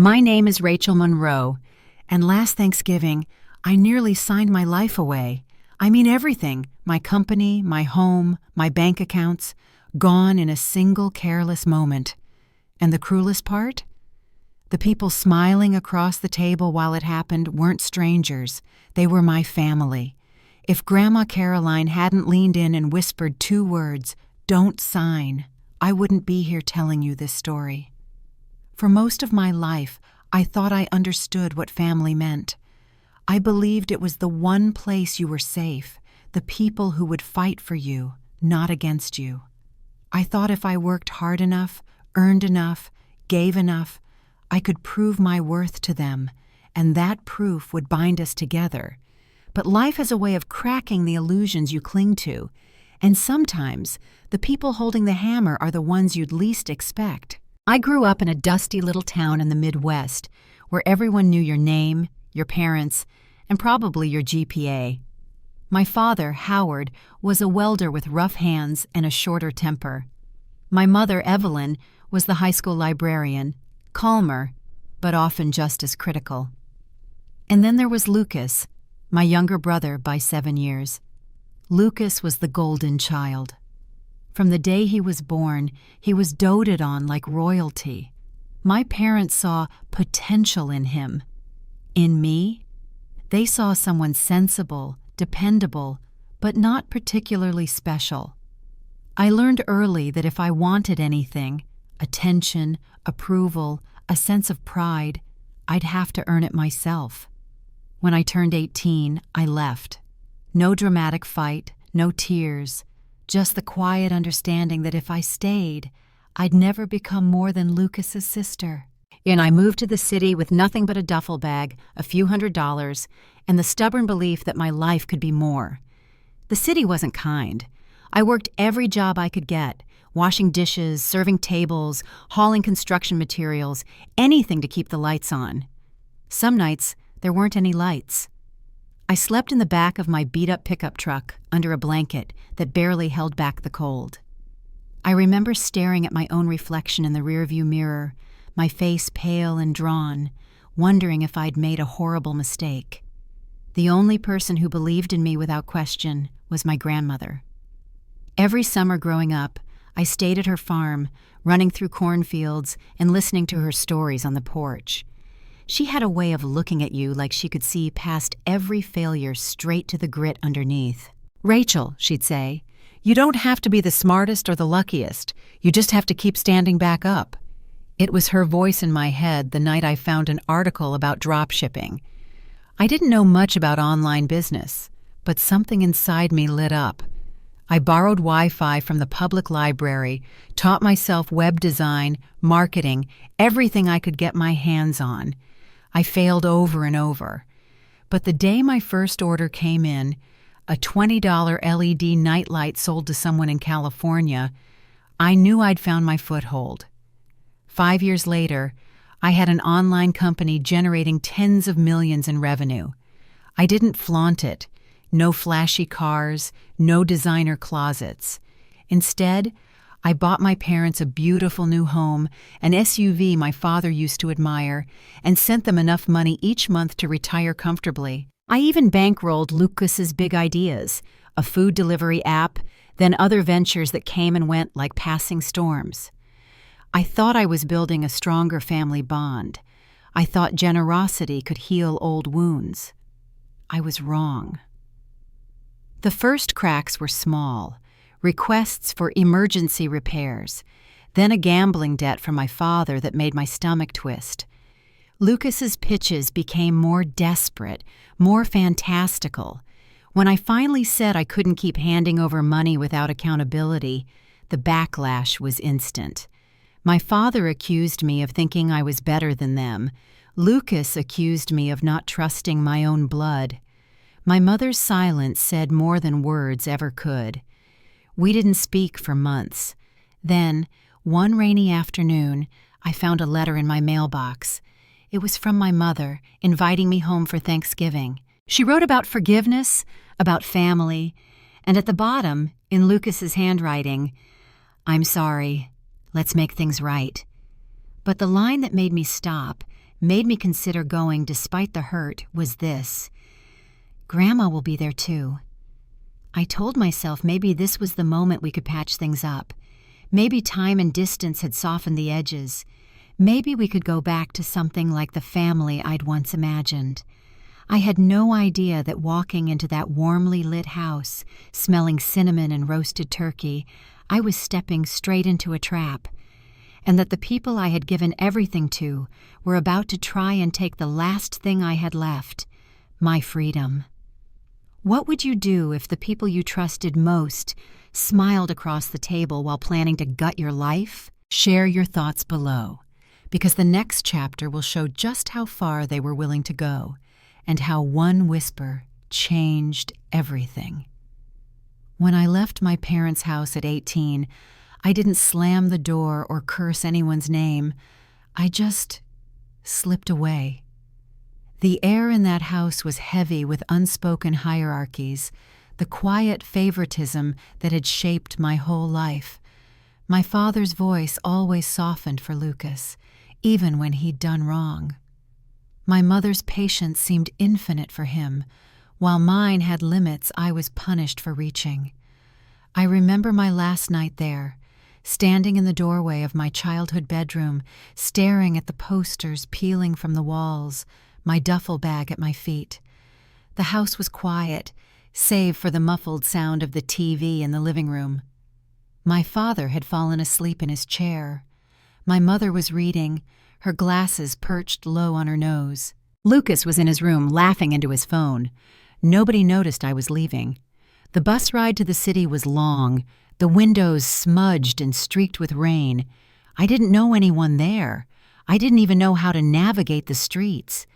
My name is Rachel Monroe, and last Thanksgiving, I nearly signed my life away. I mean everything, my company, my home, my bank accounts, gone in a single careless moment. And the cruelest part? The people smiling across the table while it happened weren't strangers. They were my family. If Grandma Caroline hadn't leaned in and whispered 2 words, "Don't sign," I wouldn't be here telling you this story. For most of my life, I thought I understood what family meant. I believed it was the one place you were safe, the people who would fight for you, not against you. I thought if I worked hard enough, earned enough, gave enough, I could prove my worth to them, and that proof would bind us together. But life has a way of cracking the illusions you cling to, and sometimes the people holding the hammer are the ones you'd least expect. I grew up in a dusty little town in the Midwest, where everyone knew your name, your parents, and probably your GPA. My father, Howard, was a welder with rough hands and a shorter temper. My mother, Evelyn, was the high school librarian, calmer, but often just as critical. And then there was Lucas, my younger brother by 7 years. Lucas was the golden child. From the day he was born, he was doted on like royalty. My parents saw potential in him. In me, they saw someone sensible, dependable, but not particularly special. I learned early that if I wanted anything, attention, approval, a sense of pride, I'd have to earn it myself. When I turned 18, I left. No dramatic fight, no tears, just the quiet understanding that if I stayed, I'd never become more than Lucas's sister. And I moved to the city with nothing but a duffel bag, a few $100s, and the stubborn belief that my life could be more. The city wasn't kind. I worked every job I could get, washing dishes, serving tables, hauling construction materials, anything to keep the lights on. Some nights, there weren't any lights. I slept in the back of my beat-up pickup truck under a blanket that barely held back the cold. I remember staring at my own reflection in the rearview mirror, my face pale and drawn, wondering if I'd made a horrible mistake. The only person who believed in me without question was my grandmother. Every summer growing up, I stayed at her farm, running through cornfields and listening to her stories on the porch. She had a way of looking at you like she could see past every failure straight to the grit underneath. "Rachel," she'd say, "you don't have to be the smartest or the luckiest. You just have to keep standing back up." It was her voice in my head the night I found an article about drop shipping. I didn't know much about online business, but something inside me lit up. I borrowed Wi-Fi from the public library, taught myself web design, marketing, everything I could get my hands on. I failed over and over. But the day my first order came in, a $20 LED nightlight sold to someone in California, I knew I'd found my foothold. 5 years later, I had an online company generating tens of millions in revenue. I didn't flaunt it. No flashy cars, no designer closets. Instead, I bought my parents a beautiful new home, an SUV my father used to admire, and sent them enough money each month to retire comfortably. I even bankrolled Lucas's big ideas, a food delivery app, then other ventures that came and went like passing storms. I thought I was building a stronger family bond. I thought generosity could heal old wounds. I was wrong. The first cracks were small. Requests for emergency repairs, then a gambling debt from my father that made my stomach twist. Lucas's pitches became more desperate, more fantastical. When I finally said I couldn't keep handing over money without accountability, the backlash was instant. My father accused me of thinking I was better than them. Lucas accused me of not trusting my own blood. My mother's silence said more than words ever could. We didn't speak for months. Then, one rainy afternoon, I found a letter in my mailbox. It was from my mother, inviting me home for Thanksgiving. She wrote about forgiveness, about family, and at the bottom, in Lucas's handwriting, "I'm sorry. Let's make things right." But the line that made me stop made me consider going despite the hurt was this: Grandma will be there too. I told myself maybe this was the moment we could patch things up. Maybe time and distance had softened the edges. Maybe we could go back to something like the family I'd once imagined. I had no idea that walking into that warmly lit house, smelling cinnamon and roasted turkey, I was stepping straight into a trap, and that the people I had given everything to were about to try and take the last thing I had left, my freedom. What would you do if the people you trusted most smiled across the table while planning to gut your life? Share your thoughts below, because the next chapter will show just how far they were willing to go, and how one whisper changed everything. When I left my parents' house at 18, I didn't slam the door or curse anyone's name. I just slipped away. The air in that house was heavy with unspoken hierarchies, the quiet favoritism that had shaped my whole life. My father's voice always softened for Lucas, even when he'd done wrong. My mother's patience seemed infinite for him, while mine had limits I was punished for reaching. I remember my last night there, standing in the doorway of my childhood bedroom, staring at the posters peeling from the walls, my duffel bag at my feet. The house was quiet, save for the muffled sound of the TV in the living room. My father had fallen asleep in his chair. My mother was reading, her glasses perched low on her nose. Lucas was in his room laughing into his phone. Nobody noticed I was leaving. The bus ride to the city was long, the windows smudged and streaked with rain. I didn't know anyone there. I didn't even know how to navigate the streets.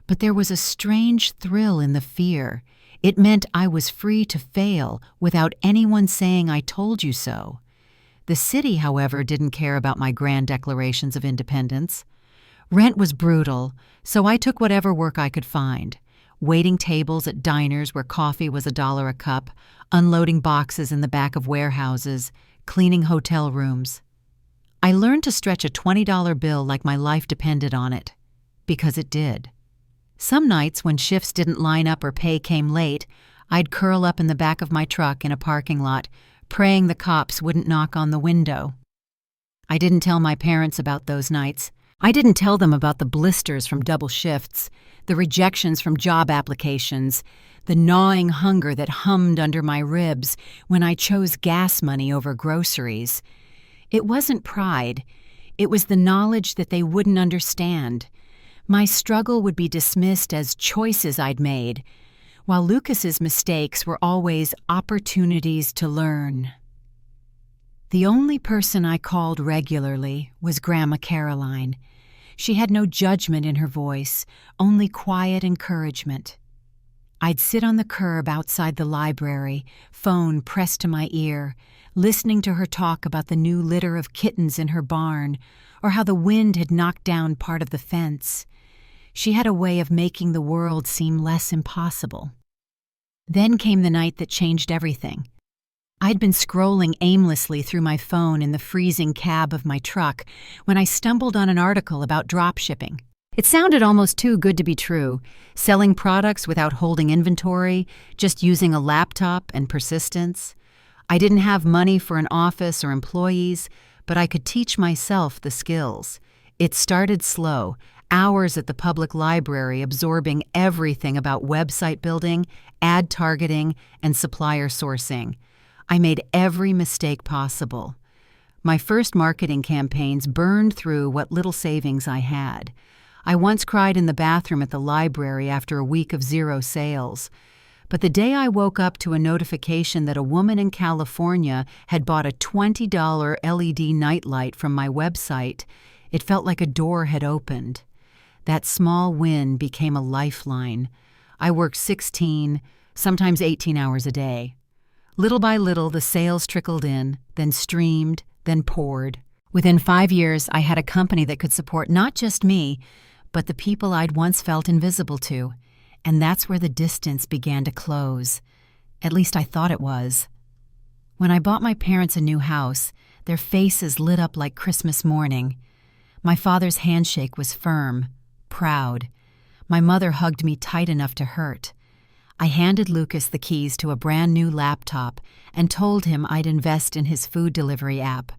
But there was a strange thrill in the fear. It meant I was free to fail without anyone saying I told you so. The city, however, didn't care about my grand declarations of independence. Rent was brutal, so I took whatever work I could find. Waiting tables at diners where coffee was $1 a cup, unloading boxes in the back of warehouses, cleaning hotel rooms. I learned to stretch a $20 bill like my life depended on it, because it did. Some nights when shifts didn't line up or pay came late, I'd curl up in the back of my truck in a parking lot, praying the cops wouldn't knock on the window. I didn't tell my parents about those nights. I didn't tell them about the blisters from double shifts, the rejections from job applications, the gnawing hunger that hummed under my ribs when I chose gas money over groceries. It wasn't pride. It was the knowledge that they wouldn't understand. My struggle would be dismissed as choices I'd made, while Lucas's mistakes were always opportunities to learn. The only person I called regularly was Grandma Caroline. She had no judgment in her voice, only quiet encouragement. I'd sit on the curb outside the library, phone pressed to my ear, listening to her talk about the new litter of kittens in her barn, or how the wind had knocked down part of the fence. She had a way of making the world seem less impossible. Then came the night that changed everything. I'd been scrolling aimlessly through my phone in the freezing cab of my truck when I stumbled on an article about drop shipping. It sounded almost too good to be true, selling products without holding inventory, just using a laptop and persistence. I didn't have money for an office or employees, but I could teach myself the skills. It started slow, hours at the public library absorbing everything about website building, ad targeting, and supplier sourcing. I made every mistake possible. My first marketing campaigns burned through what little savings I had. I once cried in the bathroom at the library after a week of 0 sales. But the day I woke up to a notification that a woman in California had bought a $20 LED nightlight from my website, it felt like a door had opened. That small win became a lifeline. I worked 16, sometimes 18 hours a day. Little by little, the sales trickled in, then streamed, then poured. Within 5 years, I had a company that could support not just me, but the people I'd once felt invisible to. And that's where the distance began to close. At least I thought it was. When I bought my parents a new house, their faces lit up like Christmas morning. My father's handshake was firm, proud. My mother hugged me tight enough to hurt. I handed Lucas the keys to a brand new laptop and told him I'd invest in his food delivery app.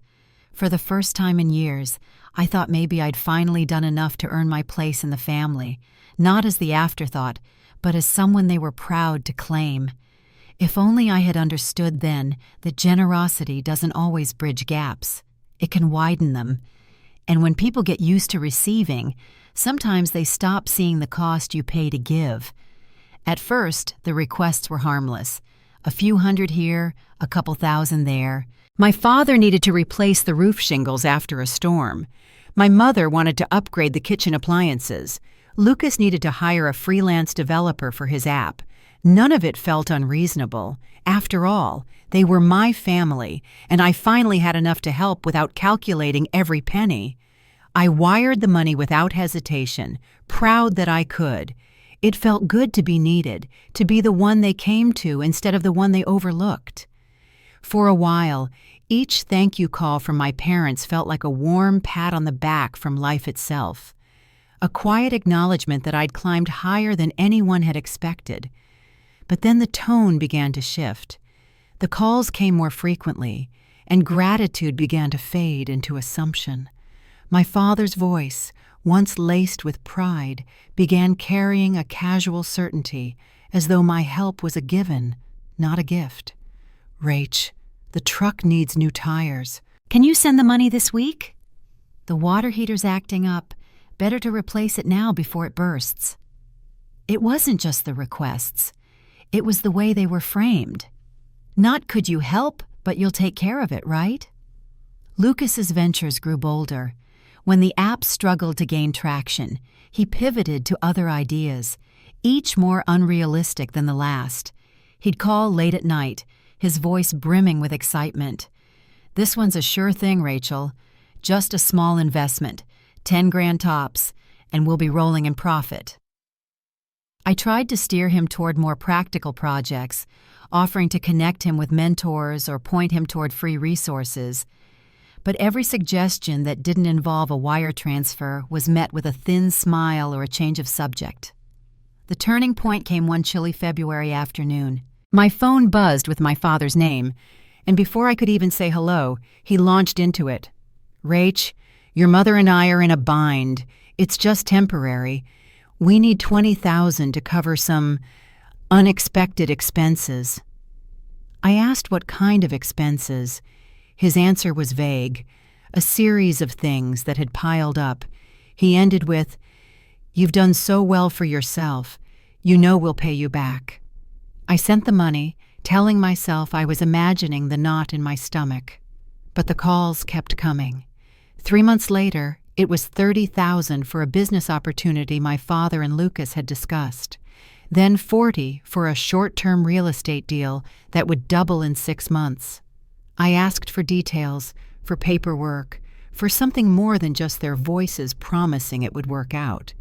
For the first time in years, I thought maybe I'd finally done enough to earn my place in the family, not as the afterthought, but as someone they were proud to claim. If only I had understood then that generosity doesn't always bridge gaps. It can widen them. And when people get used to receiving, sometimes they stop seeing the cost you pay to give. At first, the requests were harmless. A few hundred here, a couple thousand there. My father needed to replace the roof shingles after a storm. My mother wanted to upgrade the kitchen appliances. Lucas needed to hire a freelance developer for his app. None of it felt unreasonable. After all, they were my family, and I finally had enough to help without calculating every penny. I wired the money without hesitation, proud that I could. It felt good to be needed, to be the one they came to instead of the one they overlooked. For a while, each thank you call from my parents felt like a warm pat on the back from life itself. A quiet acknowledgement that I'd climbed higher than anyone had expected. But then the tone began to shift. The calls came more frequently, and gratitude began to fade into assumption. My father's voice, once laced with pride, began carrying a casual certainty, as though my help was a given, not a gift. "Rach, the truck needs new tires. Can you send the money this week? The water heater's acting up. Better to replace it now before it bursts." It wasn't just the requests. It was the way they were framed. Not "could you help, but you'll take care of it, right?" Lucas's ventures grew bolder. When the app struggled to gain traction, he pivoted to other ideas, each more unrealistic than the last. He'd call late at night, his voice brimming with excitement. "This one's a sure thing, Rachel. Just a small investment, 10 grand tops, and we'll be rolling in profit." I tried to steer him toward more practical projects, offering to connect him with mentors or point him toward free resources. But every suggestion that didn't involve a wire transfer was met with a thin smile or a change of subject. The turning point came one chilly February afternoon. My phone buzzed with my father's name, and before I could even say hello, he launched into it. "Rach, your mother and I are in a bind. It's just temporary. We need $20,000 to cover some unexpected expenses." I asked what kind of expenses. His answer was vague, a series of things that had piled up. He ended with, "You've done so well for yourself. You know we'll pay you back." I sent the money, telling myself I was imagining the knot in my stomach. But the calls kept coming. 3 months later, it was $30,000 for a business opportunity my father and Lucas had discussed. Then $40,000 for a short-term real estate deal that would double in 6 months. I asked for details, for paperwork, for something more than just their voices promising it would work out.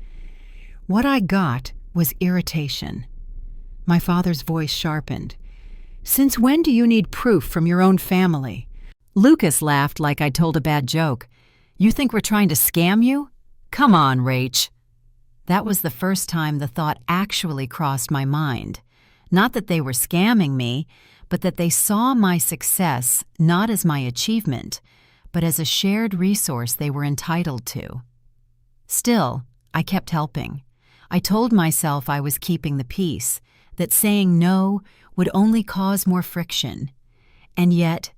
What I got was irritation. My father's voice sharpened. "Since when do you need proof from your own family?" Lucas laughed like I'd told a bad joke. "You think we're trying to scam you? Come on, Rach." That was the first time the thought actually crossed my mind. Not that they were scamming me, but that they saw my success not as my achievement, but as a shared resource they were entitled to. Still, I kept helping. I told myself I was keeping the peace, that saying no would only cause more friction. And yet,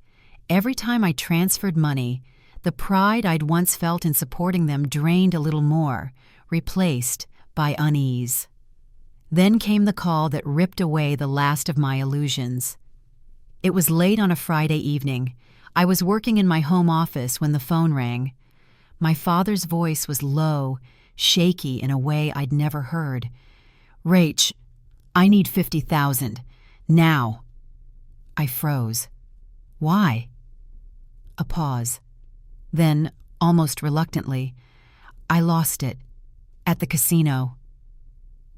every time I transferred money, the pride I'd once felt in supporting them drained a little more, replaced by unease. Then came the call that ripped away the last of my illusions. It was late on a Friday evening. I was working in my home office when the phone rang. My father's voice was low, shaky in a way I'd never heard. "Rach, I need $50,000. Now." I froze. "Why?" A pause. Then, almost reluctantly, "I lost it. At the casino."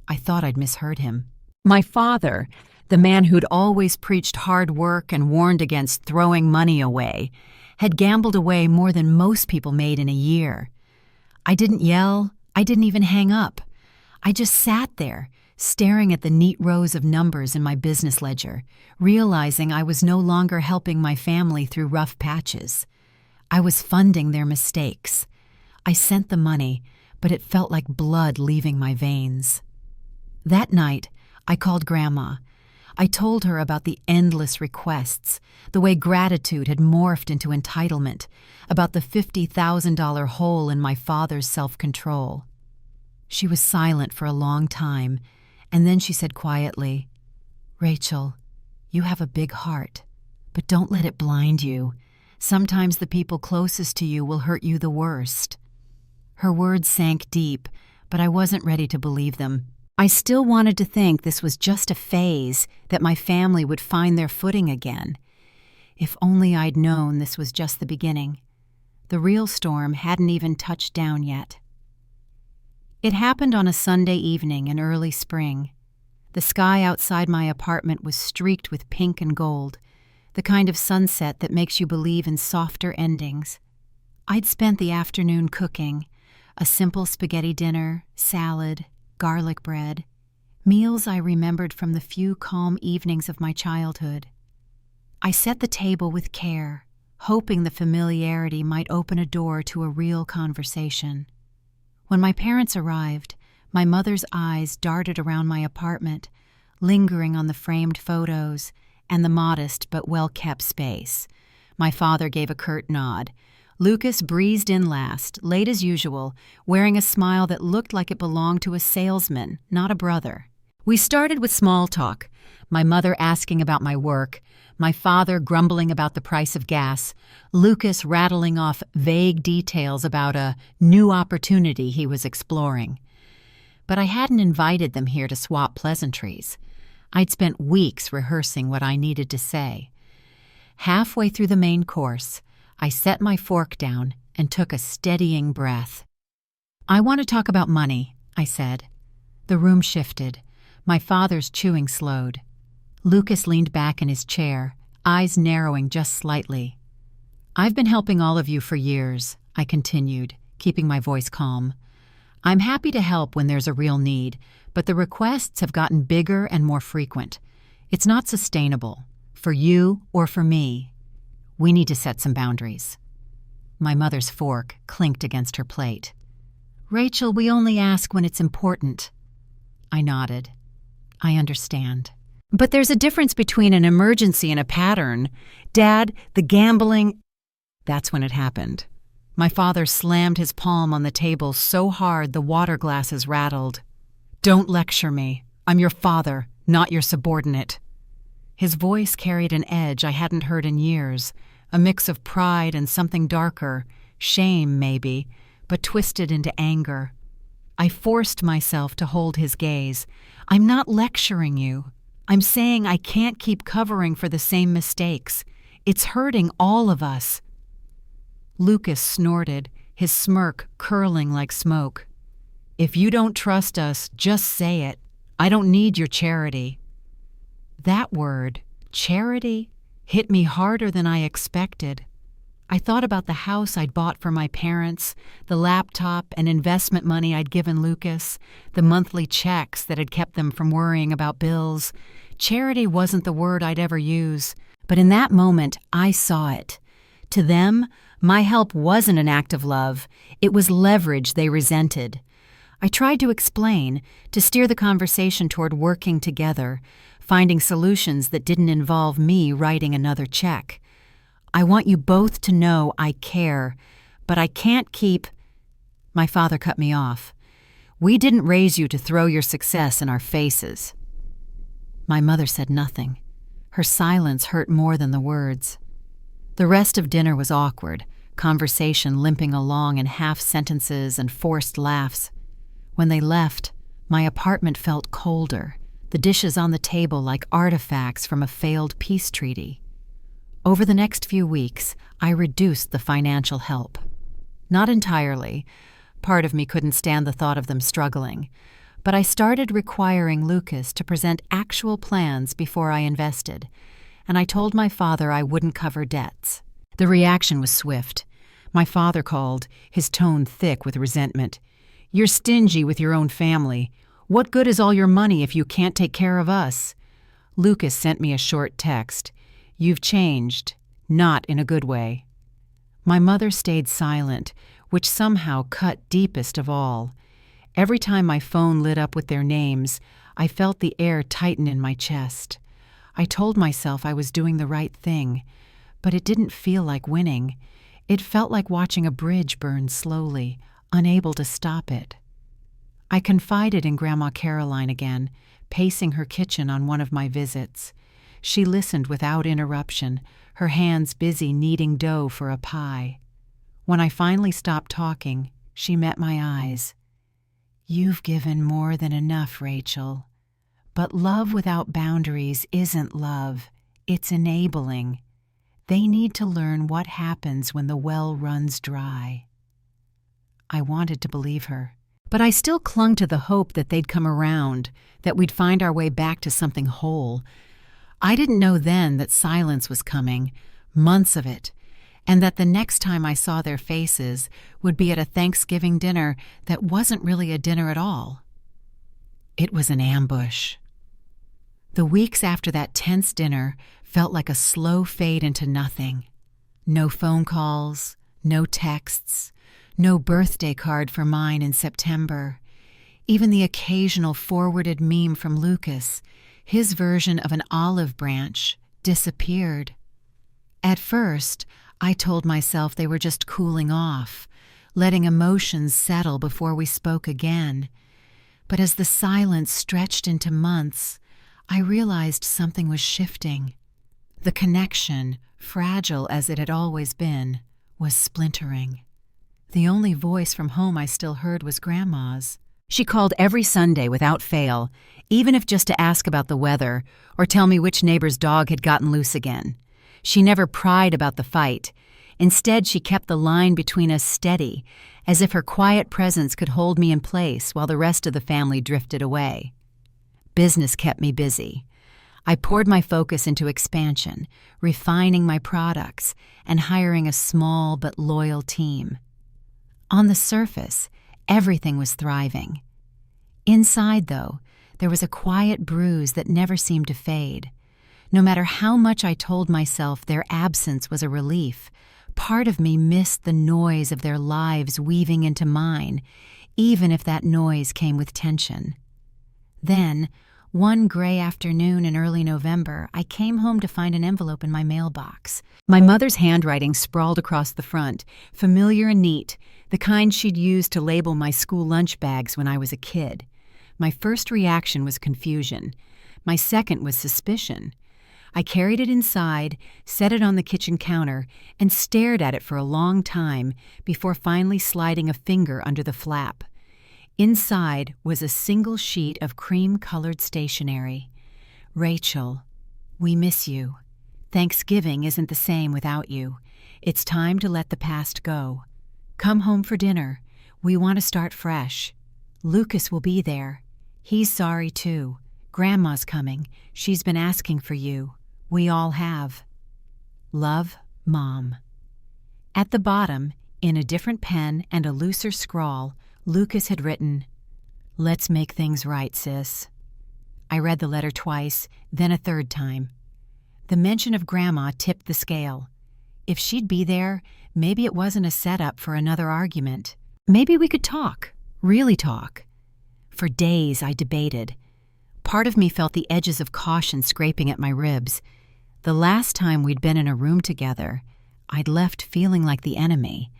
I thought I'd misheard him. My father, the man who'd always preached hard work and warned against throwing money away, had gambled away more than most people made in a year. I didn't yell. I didn't even hang up. I just sat there, staring at the neat rows of numbers in my business ledger, realizing I was no longer helping my family through rough patches. I was funding their mistakes. I sent the money, but it felt like blood leaving my veins. That night, I called Grandma. I told her about the endless requests, the way gratitude had morphed into entitlement, about the $50,000 hole in my father's self-control. She was silent for a long time, and then she said quietly, "Rachel, you have a big heart, but don't let it blind you. Sometimes the people closest to you will hurt you the worst." Her words sank deep, but I wasn't ready to believe them. I still wanted to think this was just a phase, that my family would find their footing again. If only I'd known this was just the beginning. The real storm hadn't even touched down yet. It happened on a Sunday evening in early spring. The sky outside my apartment was streaked with pink and gold, the kind of sunset that makes you believe in softer endings. I'd spent the afternoon cooking, a simple spaghetti dinner, salad, garlic bread, meals I remembered from the few calm evenings of my childhood. I set the table with care, hoping the familiarity might open a door to a real conversation. When my parents arrived, my mother's eyes darted around my apartment, lingering on the framed photos and the modest but well-kept space. My father gave a curt nod. Lucas breezed in last, late as usual, wearing a smile that looked like it belonged to a salesman, not a brother. We started with small talk, my mother asking about my work, my father grumbling about the price of gas, Lucas rattling off vague details about a new opportunity he was exploring. But I hadn't invited them here to swap pleasantries. I'd spent weeks rehearsing what I needed to say. Halfway through the main course, I set my fork down and took a steadying breath. "I want to talk about money," I said. The room shifted. My father's chewing slowed. Lucas leaned back in his chair, eyes narrowing just slightly. "I've been helping all of you for years," I continued, keeping my voice calm. "I'm happy to help when there's a real need, but the requests have gotten bigger and more frequent. It's not sustainable, for you or for me. We need to set some boundaries." My mother's fork clinked against her plate. "Rachel, we only ask when it's important." I nodded. "I understand. But there's a difference between an emergency and a pattern. Dad, the gambling—" That's when it happened. My father slammed his palm on the table so hard the water glasses rattled. "Don't lecture me. I'm your father, not your subordinate." His voice carried an edge I hadn't heard in years, a mix of pride and something darker, shame maybe, but twisted into anger. I forced myself to hold his gaze. "I'm not lecturing you. I'm saying I can't keep covering for the same mistakes. It's hurting all of us." Lucas snorted, his smirk curling like smoke. "If you don't trust us, just say it. I don't need your charity." That word, charity, hit me harder than I expected. I thought about the house I'd bought for my parents, the laptop and investment money I'd given Lucas, the monthly checks that had kept them from worrying about bills. Charity wasn't the word I'd ever use, but in that moment I saw it. To them, my help wasn't an act of love. It was leverage they resented. I tried to explain, to steer the conversation toward working together, finding solutions that didn't involve me writing another check. "I want you both to know I care, but I can't keep—" My father cut me off. "We didn't raise you to throw your success in our faces." My mother said nothing. Her silence hurt more than the words. The rest of dinner was awkward, conversation limping along in half sentences and forced laughs. When they left, my apartment felt colder, the dishes on the table like artifacts from a failed peace treaty. Over the next few weeks, I reduced the financial help. Not entirely. Part of me couldn't stand the thought of them struggling. But I started requiring Lucas to present actual plans before I invested, and I told my father I wouldn't cover debts. The reaction was swift. My father called, his tone thick with resentment. You're stingy with your own family. What good is all your money if you can't take care of us?" Lucas sent me a short text. "You've changed, not in a good way." My mother stayed silent, which somehow cut deepest of all. Every time my phone lit up with their names, I felt the air tighten in my chest. I told myself I was doing the right thing, but it didn't feel like winning. It felt like watching a bridge burn slowly, unable to stop it. I confided in Grandma Caroline again, pacing her kitchen on one of my visits. She listened without interruption, her hands busy kneading dough for a pie. When I finally stopped talking, she met my eyes. "You've given more than enough, Rachel. But love without boundaries isn't love, it's enabling. They need to learn what happens when the well runs dry." I wanted to believe her, but I still clung to the hope that they'd come around, that we'd find our way back to something whole. I didn't know then that silence was coming, months of it, and that the next time I saw their faces would be at a Thanksgiving dinner that wasn't really a dinner at all. It was an ambush. The weeks after that tense dinner felt like a slow fade into nothing. No phone calls, no texts, no birthday card for mine in September. Even the occasional forwarded meme from Lucas, his version of an olive branch, disappeared. At first, I told myself they were just cooling off, letting emotions settle before we spoke again. But as the silence stretched into months, I realized something was shifting. The connection, fragile as it had always been, was splintering. The only voice from home I still heard was Grandma's. She called every Sunday without fail, even if just to ask about the weather or tell me which neighbor's dog had gotten loose again. She never pried about the fight. Instead, she kept the line between us steady, as if her quiet presence could hold me in place while the rest of the family drifted away. Business kept me busy. I poured my focus into expansion, refining my products, and hiring a small but loyal team. On the surface, everything was thriving. Inside, though, there was a quiet bruise that never seemed to fade. No matter how much I told myself their absence was a relief, part of me missed the noise of their lives weaving into mine, even if that noise came with tension. Then, one gray afternoon in early November, I came home to find an envelope in my mailbox. My mother's handwriting sprawled across the front, familiar and neat, the kind she'd used to label my school lunch bags when I was a kid. My first reaction was confusion. My second was suspicion. I carried it inside, set it on the kitchen counter, and stared at it for a long time before finally sliding a finger under the flap. Inside was a single sheet of cream-colored stationery. "Rachel, we miss you. Thanksgiving isn't the same without you. It's time to let the past go. Come home for dinner. We want to start fresh. Lucas will be there. He's sorry too. Grandma's coming. She's been asking for you. We all have. Love, Mom." At the bottom, in a different pen and a looser scrawl, Lucas had written, "Let's make things right, sis." I read the letter twice, then a third time. The mention of Grandma tipped the scale. If she'd be there, maybe it wasn't a setup for another argument. Maybe we could talk, really talk. For days I debated. Part of me felt the edges of caution scraping at my ribs. The last time we'd been in a room together, I'd left feeling like the enemy.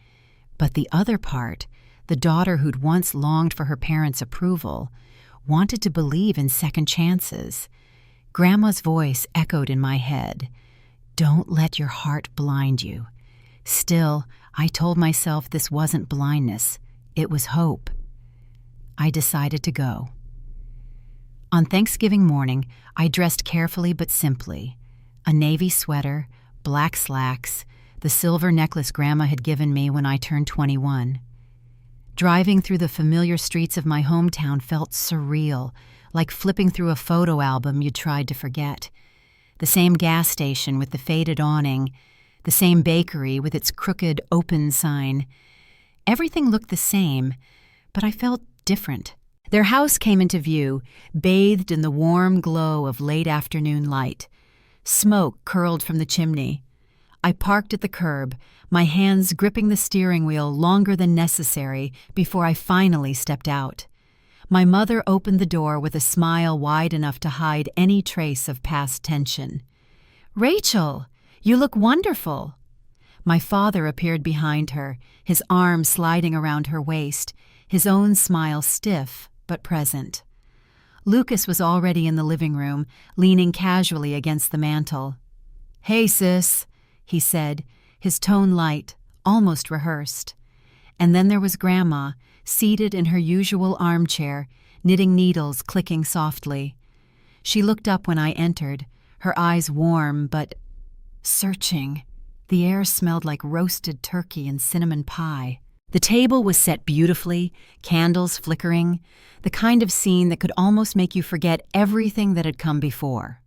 But the other part, the daughter who'd once longed for her parents' approval, wanted to believe in second chances. Grandma's voice echoed in my head. "Don't let your heart blind you." Still, I told myself this wasn't blindness. It was hope. I decided to go. On Thanksgiving morning, I dressed carefully but simply. A navy sweater, black slacks, the silver necklace Grandma had given me when I turned 21. Driving through the familiar streets of my hometown felt surreal, like flipping through a photo album you'd tried to forget. The same gas station with the faded awning, the same bakery with its crooked open sign. Everything looked the same, but I felt different. Their house came into view, bathed in the warm glow of late afternoon light. Smoke curled from the chimney. I parked at the curb, my hands gripping the steering wheel longer than necessary before I finally stepped out. My mother opened the door with a smile wide enough to hide any trace of past tension. "Rachel, you look wonderful." My father appeared behind her, his arm sliding around her waist, his own smile stiff but present. Lucas was already in the living room, leaning casually against the mantel. "Hey, sis," he said, his tone light, almost rehearsed. And then there was Grandma, seated in her usual armchair, knitting needles clicking softly. She looked up when I entered, her eyes warm but searching. The air smelled like roasted turkey and cinnamon pie. The table was set beautifully, candles flickering, the kind of scene that could almost make you forget everything that had come before.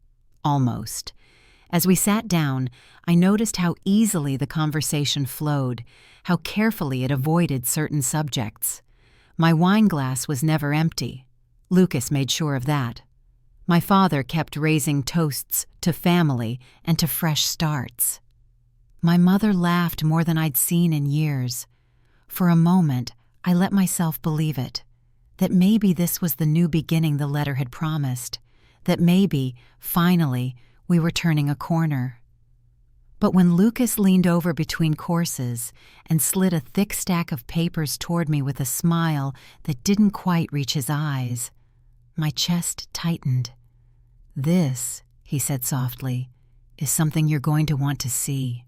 Almost. As we sat down, I noticed how easily the conversation flowed, how carefully it avoided certain subjects. My wine glass was never empty. Lucas made sure of that. My father kept raising toasts to family and to fresh starts. My mother laughed more than I'd seen in years. For a moment, I let myself believe it, that maybe this was the new beginning the letter had promised, that maybe, finally, we were turning a corner. But when Lucas leaned over between courses and slid a thick stack of papers toward me with a smile that didn't quite reach his eyes, my chest tightened. "This," he said softly, "is something you're going to want to see."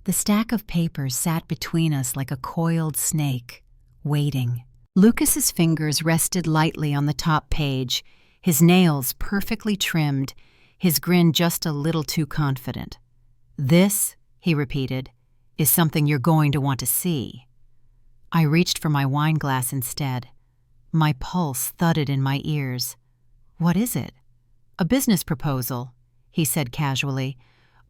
The stack of papers sat between us like a coiled snake, waiting. Lucas's fingers rested lightly on the top page, his nails perfectly trimmed, his grin just a little too confident. "This," he repeated, "is something you're going to want to see." I reached for my wine glass instead. My pulse thudded in my ears. "What is it?" "A business proposal," he said casually.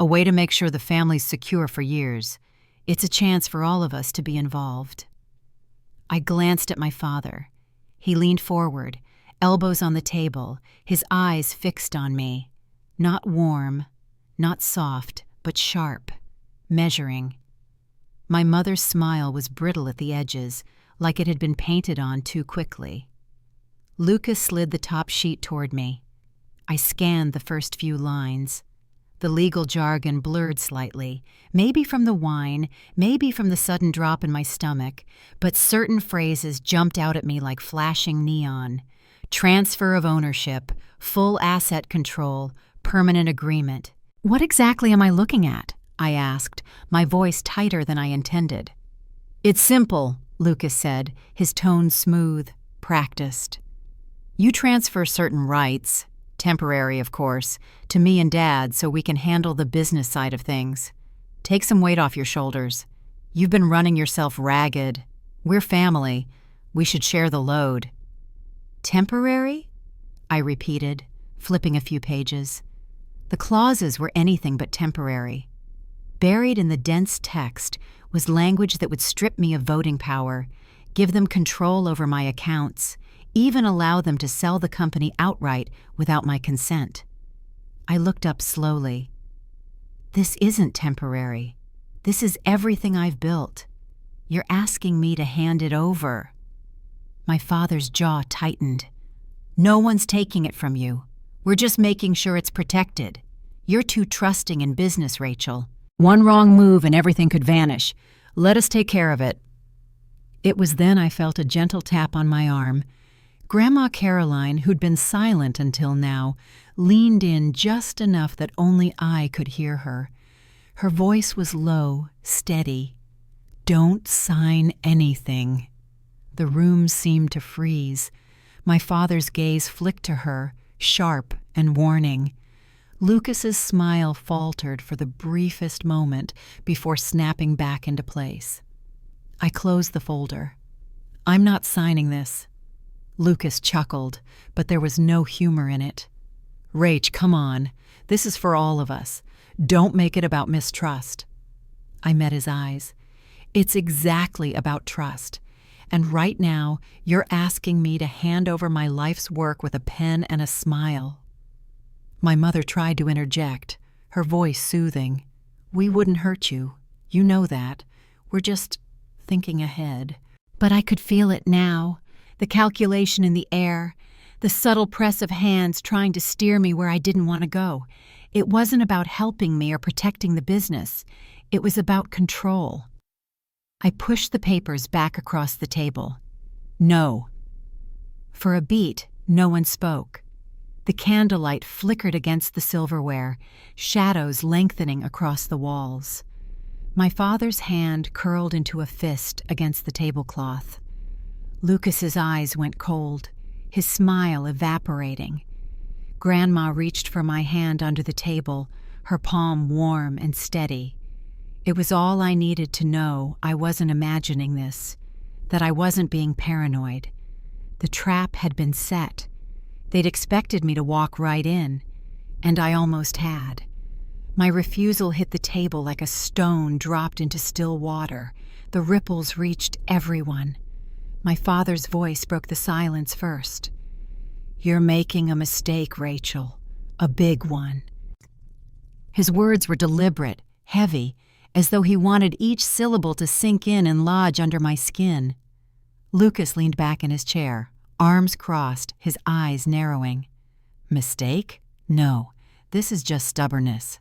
"A way to make sure the family's secure for years. It's a chance for all of us to be involved." I glanced at my father. He leaned forward, elbows on the table, his eyes fixed on me. Not warm, not soft, but sharp, measuring. My mother's smile was brittle at the edges, like it had been painted on too quickly. Lucas slid the top sheet toward me. I scanned the first few lines. The legal jargon blurred slightly, maybe from the wine, maybe from the sudden drop in my stomach, but certain phrases jumped out at me like flashing neon. Transfer of ownership, full asset control, permanent agreement. "What exactly am I looking at?" I asked, my voice tighter than I intended. "It's simple," Lucas said, his tone smooth, practiced. "You transfer certain rights, temporary of course, to me and Dad so we can handle the business side of things. Take some weight off your shoulders. You've been running yourself ragged. We're family. We should share the load." "Temporary?" I repeated, flipping a few pages. The clauses were anything but temporary. Buried in the dense text was language that would strip me of voting power, give them control over my accounts, even allow them to sell the company outright without my consent. I looked up slowly. "This isn't temporary. This is everything I've built. You're asking me to hand it over." My father's jaw tightened. "No one's taking it from you. We're just making sure it's protected. You're too trusting in business, Rachel. One wrong move and everything could vanish. Let us take care of it." It was then I felt a gentle tap on my arm. Grandma Caroline, who'd been silent until now, leaned in just enough that only I could hear her. Her voice was low, steady. "Don't sign anything." The room seemed to freeze. My father's gaze flicked to her, sharp and warning. Lucas's smile faltered for the briefest moment before snapping back into place. I closed the folder. "I'm not signing this." Lucas chuckled, but there was no humor in it. "Rach, come on. This is for all of us. Don't make it about mistrust." I met his eyes. "It's exactly about trust. And right now, you're asking me to hand over my life's work with a pen and a smile." My mother tried to interject, her voice soothing. "We wouldn't hurt you. You know that. We're just thinking ahead." But I could feel it now, the calculation in the air, the subtle press of hands trying to steer me where I didn't want to go. It wasn't about helping me or protecting the business. It was about control. I pushed the papers back across the table. "No." For a beat, no one spoke. The candlelight flickered against the silverware, shadows lengthening across the walls. My father's hand curled into a fist against the tablecloth. Lucas's eyes went cold, his smile evaporating. Grandma reached for my hand under the table, her palm warm and steady. It was all I needed to know I wasn't imagining this, that I wasn't being paranoid. The trap had been set. They'd expected me to walk right in, and I almost had. My refusal hit the table like a stone dropped into still water. The ripples reached everyone. My father's voice broke the silence first. "You're making a mistake, Rachel. A big one." His words were deliberate, heavy, as though he wanted each syllable to sink in and lodge under my skin. Lucas leaned back in his chair, arms crossed, his eyes narrowing. "Mistake? No, this is just stubbornness.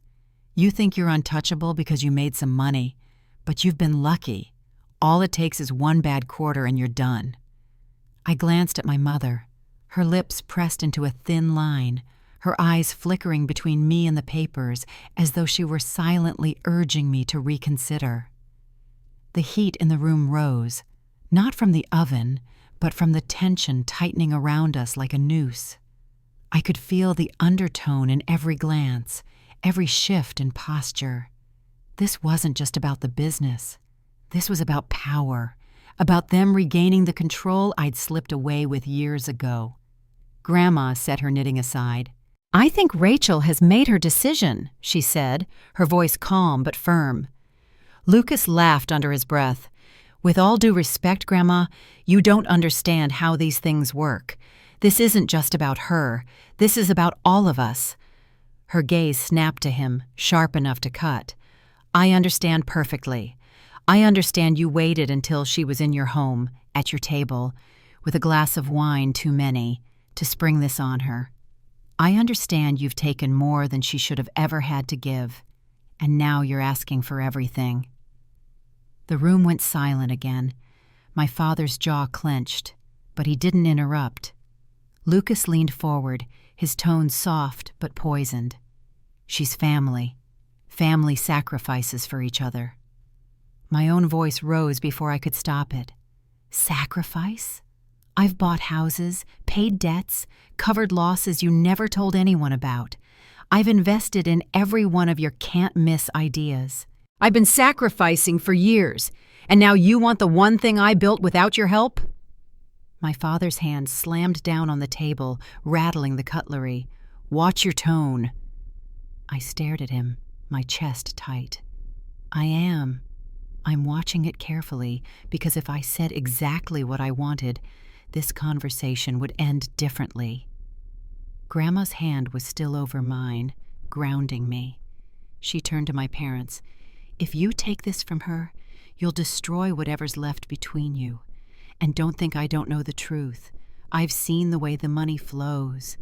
You think you're untouchable because you made some money, but you've been lucky. All it takes is one bad quarter and you're done." I glanced at my mother, her lips pressed into a thin line, her eyes flickering between me and the papers as though she were silently urging me to reconsider. The heat in the room rose, not from the oven, but from the tension tightening around us like a noose. I could feel the undertone in every glance, every shift in posture. This wasn't just about the business. This was about power, about them regaining the control I'd slipped away with years ago. Grandma set her knitting aside. "I think Rachel has made her decision," she said, her voice calm but firm. Lucas laughed under his breath. "With all due respect, Grandma, you don't understand how these things work. This isn't just about her. This is about all of us." Her gaze snapped to him, sharp enough to cut. "I understand perfectly. I understand you waited until she was in your home, at your table, with a glass of wine too many, to spring this on her. I understand you've taken more than she should have ever had to give, and now you're asking for everything." The room went silent again. My father's jaw clenched, but he didn't interrupt. Lucas leaned forward, his tone soft but poisoned. "She's family. Family sacrifices for each other." My own voice rose before I could stop it. "Sacrifice? I've bought houses, paid debts, covered losses you never told anyone about. I've invested in every one of your can't-miss ideas. I've been sacrificing for years, and now you want the one thing I built without your help?" My father's hand slammed down on the table, rattling the cutlery. "Watch your tone." I stared at him, my chest tight. I'm watching it carefully, because if I said exactly what I wanted, this conversation would end differently. Grandma's hand was still over mine, grounding me. She turned to my parents. "If you take this from her, you'll destroy whatever's left between you. And don't think I don't know the truth. I've seen the way the money flows.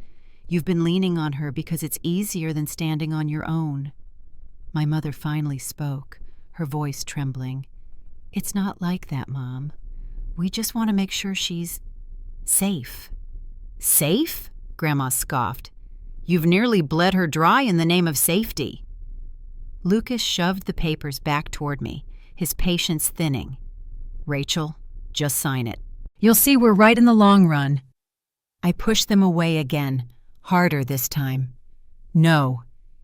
You've been leaning on her because it's easier than standing on your own." My mother finally spoke, her voice trembling. "It's not like that, Mom. We just want to make sure she's safe." "Safe?" Grandma scoffed. "You've nearly bled her dry in the name of safety." Lucas shoved the papers back toward me, his patience thinning. "Rachel, just sign it. You'll see we're right in the long run." I pushed them away again, harder this time. "No,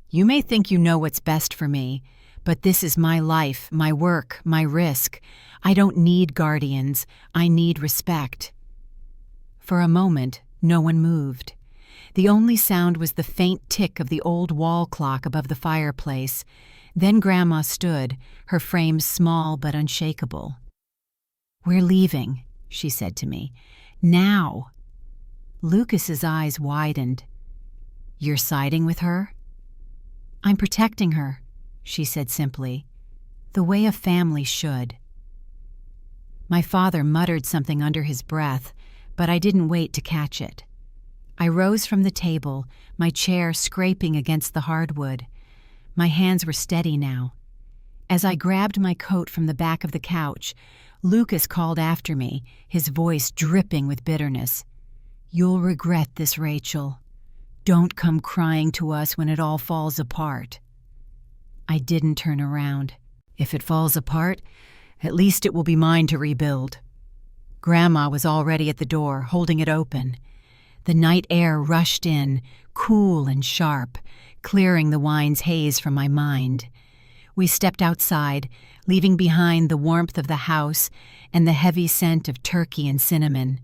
you may think you know what's best for me, but this is my life, my work, my risk. I don't need guardians. I need respect." For a moment, no one moved. The only sound was the faint tick of the old wall clock above the fireplace. Then Grandma stood, her frame small but unshakable. "We're leaving," she said to me. Now. Lucas's eyes widened. You're siding with her? I'm protecting her, she said simply, the way a family should. My father muttered something under his breath, but I didn't wait to catch it. I rose from the table, my chair scraping against the hardwood. My hands were steady now. As I grabbed my coat from the back of the couch, Lucas called after me, his voice dripping with bitterness. You'll regret this, Rachel. Don't come crying to us when it all falls apart. I didn't turn around. If it falls apart, at least it will be mine to rebuild. Grandma was already at the door, holding it open. The night air rushed in, cool and sharp, clearing the wine's haze from my mind. We stepped outside, leaving behind the warmth of the house and the heavy scent of turkey and cinnamon.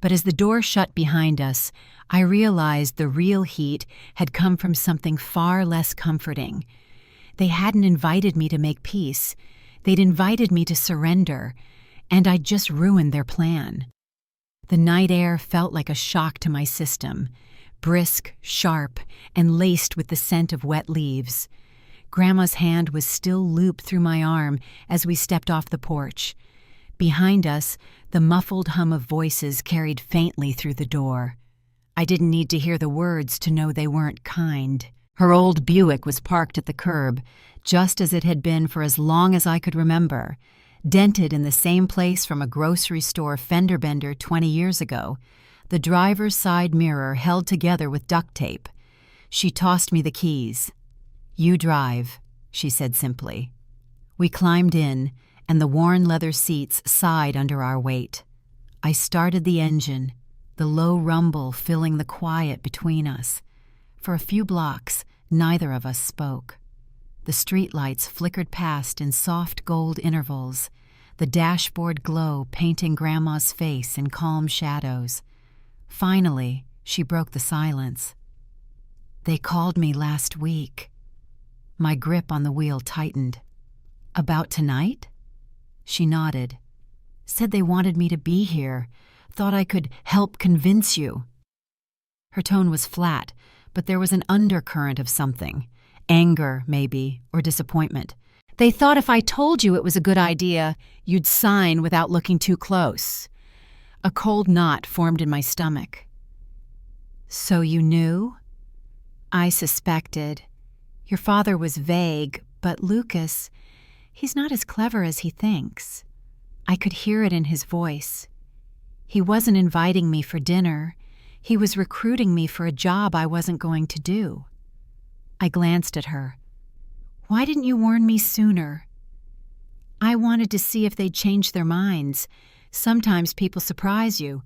But as the door shut behind us, I realized the real heat had come from something far less comforting. They hadn't invited me to make peace. They'd invited me to surrender, and I'd just ruined their plan. The night air felt like a shock to my system, brisk, sharp, and laced with the scent of wet leaves. Grandma's hand was still looped through my arm as we stepped off the porch. Behind us, the muffled hum of voices carried faintly through the door. I didn't need to hear the words to know they weren't kind. Her old Buick was parked at the curb, just as it had been for as long as I could remember, dented in the same place from a grocery store fender bender 20 years ago, the driver's side mirror held together with duct tape. She tossed me the keys. You drive, she said simply. We climbed in, and the worn leather seats sighed under our weight. I started the engine, the low rumble filling the quiet between us. For a few blocks, neither of us spoke. The streetlights flickered past in soft gold intervals, the dashboard glow painting Grandma's face in calm shadows. Finally, she broke the silence. They called me last week. My grip on the wheel tightened. About tonight? She nodded. Said they wanted me to be here. Thought I could help convince you. Her tone was flat, but there was an undercurrent of something. Anger, maybe, or disappointment. They thought if I told you it was a good idea, you'd sign without looking too close. A cold knot formed in my stomach. So you knew? I suspected. Your father was vague, but Lucas, he's not as clever as he thinks. I could hear it in his voice. He wasn't inviting me for dinner. He was recruiting me for a job I wasn't going to do. I glanced at her. Why didn't you warn me sooner? I wanted to see if they'd change their minds. Sometimes people surprise you.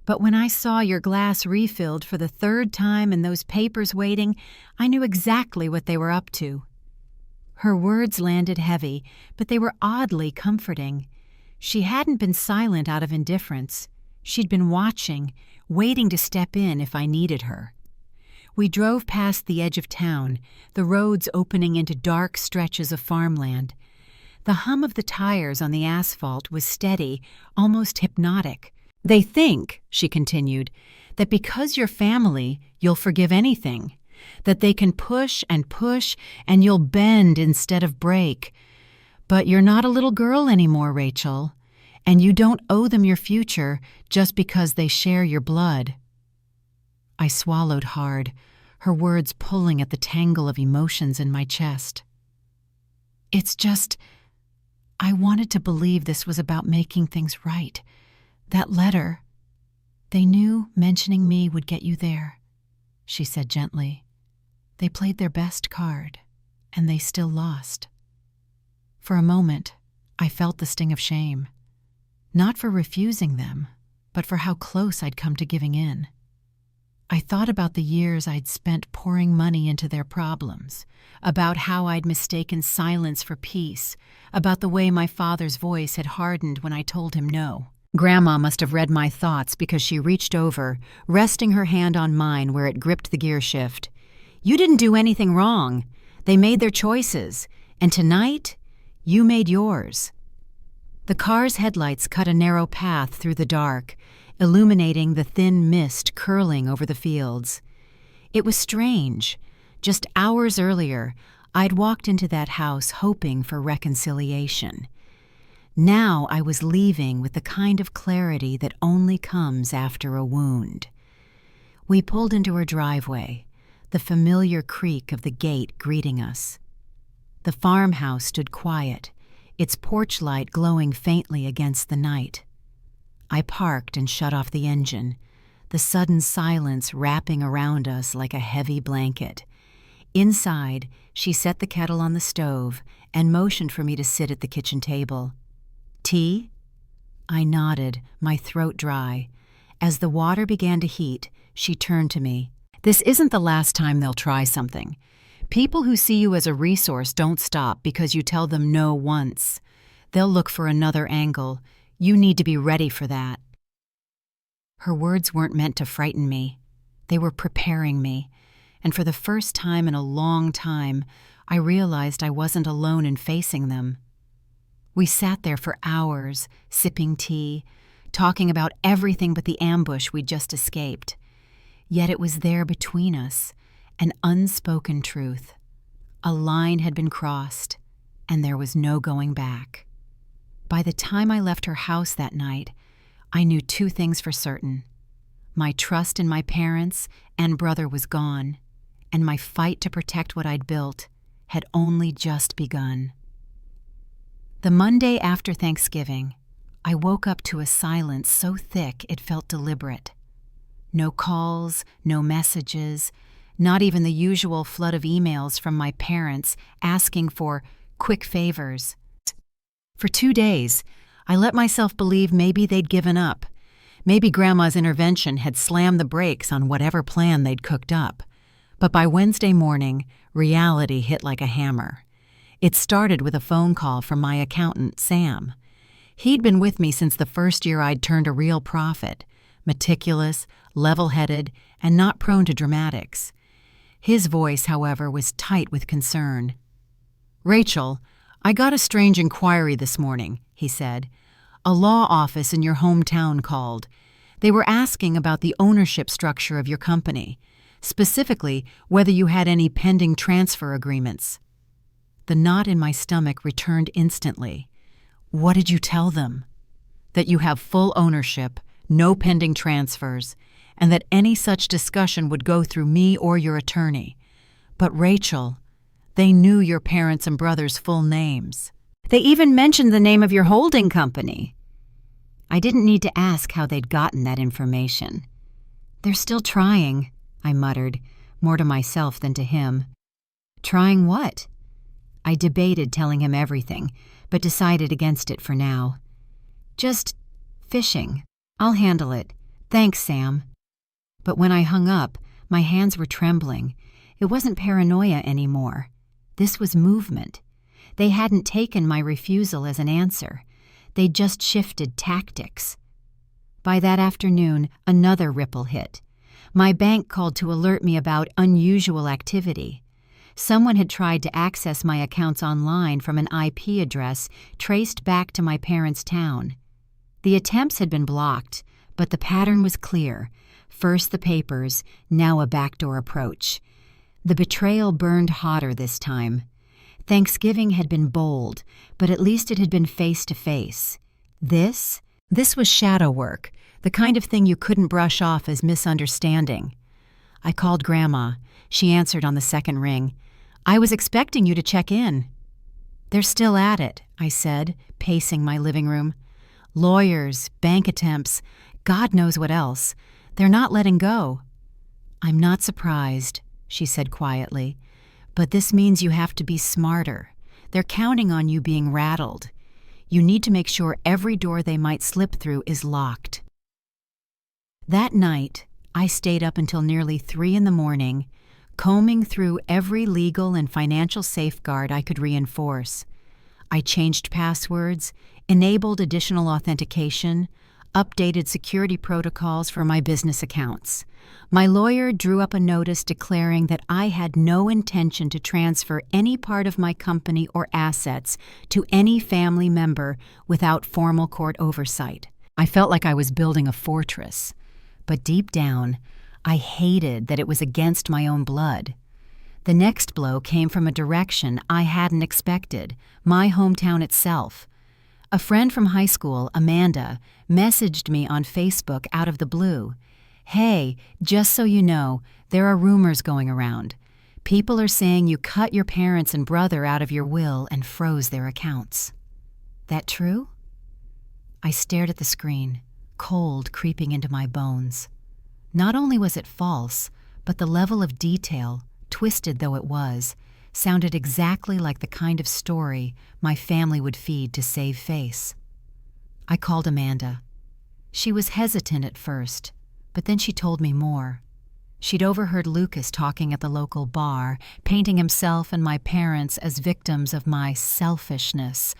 But when I saw your glass refilled for the third time and those papers waiting, I knew exactly what they were up to. Her words landed heavy, but they were oddly comforting. She hadn't been silent out of indifference. She'd been watching, waiting to step in if I needed her. We drove past the edge of town, the roads opening into dark stretches of farmland. The hum of the tires on the asphalt was steady, almost hypnotic. They think, she continued, that because you're family, you'll forgive anything, that they can push and you'll bend instead of break. But you're not a little girl anymore, Rachel, and you don't owe them your future just because they share your blood. I swallowed hard, her words pulling at the tangle of emotions in my chest. It's just, I wanted to believe this was about making things right. That letter, they knew mentioning me would get you there, she said gently. They played their best card, and they still lost. For a moment, I felt the sting of shame. Not for refusing them, but for how close I'd come to giving in. I thought about the years I'd spent pouring money into their problems, about how I'd mistaken silence for peace, about the way my father's voice had hardened when I told him no. Grandma must have read my thoughts because she reached over, resting her hand on mine where it gripped the gear shift. You didn't do anything wrong. They made their choices, and tonight, you made yours. The car's headlights cut a narrow path through the dark, illuminating the thin mist curling over the fields. It was strange. Just hours earlier, I'd walked into that house hoping for reconciliation. Now I was leaving with the kind of clarity that only comes after a wound. We pulled into her driveway, the familiar creak of the gate greeting us. The farmhouse stood quiet, its porch light glowing faintly against the night. I parked and shut off the engine, the sudden silence wrapping around us like a heavy blanket. Inside, she set the kettle on the stove and motioned for me to sit at the kitchen table. "Tea?" I nodded, my throat dry. As the water began to heat, she turned to me. "This isn't the last time they'll try something. People who see you as a resource don't stop because you tell them no once. They'll look for another angle. You need to be ready for that." Her words weren't meant to frighten me. They were preparing me. And for the first time in a long time, I realized I wasn't alone in facing them. We sat there for hours, sipping tea, talking about everything but the ambush we'd just escaped. Yet it was there between us, an unspoken truth. A line had been crossed, and there was no going back. By the time I left her house that night, I knew two things for certain. My trust in my parents and brother was gone, and my fight to protect what I'd built had only just begun. The Monday after Thanksgiving, I woke up to a silence so thick it felt deliberate. No calls, no messages, not even the usual flood of emails from my parents asking for quick favors. For 2 days, I let myself believe maybe they'd given up. Maybe Grandma's intervention had slammed the brakes on whatever plan they'd cooked up. But by Wednesday morning, reality hit like a hammer. It started with a phone call from my accountant, Sam. He'd been with me since the first year I'd turned a real profit, meticulous, level-headed, and not prone to dramatics. His voice, however, was tight with concern. "Rachel, I got a strange inquiry this morning," he said. "A law office in your hometown called. They were asking about the ownership structure of your company, specifically whether you had any pending transfer agreements." The knot in my stomach returned instantly. "What did you tell them?" "That you have full ownership, no pending transfers, and that any such discussion would go through me or your attorney. But Rachel, they knew your parents' and brother's full names. They even mentioned the name of your holding company." I didn't need to ask how they'd gotten that information. "They're still trying," I muttered, more to myself than to him. "Trying what?" I debated telling him everything, but decided against it for now. "Just fishing. I'll handle it. Thanks, Sam." But when I hung up, my hands were trembling. It wasn't paranoia anymore. This was movement. They hadn't taken my refusal as an answer. They'd just shifted tactics. By that afternoon, another ripple hit. My bank called to alert me about unusual activity. Someone had tried to access my accounts online from an IP address traced back to my parents' town. The attempts had been blocked, but the pattern was clear. First the papers, now a backdoor approach. The betrayal burned hotter this time. Thanksgiving had been bold, but at least it had been face-to-face. This was shadow work, the kind of thing you couldn't brush off as misunderstanding. I called Grandma. She answered on the second ring. "I was expecting you to check in." "They're still at it," I said, pacing my living room. "Lawyers, bank attempts, God knows what else. They're not letting go." "I'm not surprised," she said quietly. "But this means you have to be smarter. They're counting on you being rattled. You need to make sure every door they might slip through is locked." That night, I stayed up until nearly 3 a.m, combing through every legal and financial safeguard I could reinforce. I changed passwords, enabled additional authentication, updated security protocols for my business accounts. My lawyer drew up a notice declaring that I had no intention to transfer any part of my company or assets to any family member without formal court oversight. I felt like I was building a fortress, but deep down, I hated that it was against my own blood. The next blow came from a direction I hadn't expected, my hometown itself. A friend from high school, Amanda, messaged me on Facebook out of the blue. "Hey, just so you know, there are rumors going around. People are saying you cut your parents and brother out of your will and froze their accounts." That true? I stared at the screen, cold creeping into my bones. Not only was it false, but the level of detail, twisted though it was, sounded exactly like the kind of story my family would feed to save face. I called Amanda. She was hesitant at first, but then she told me more. She'd overheard Lucas talking at the local bar, painting himself and my parents as victims of my selfishness.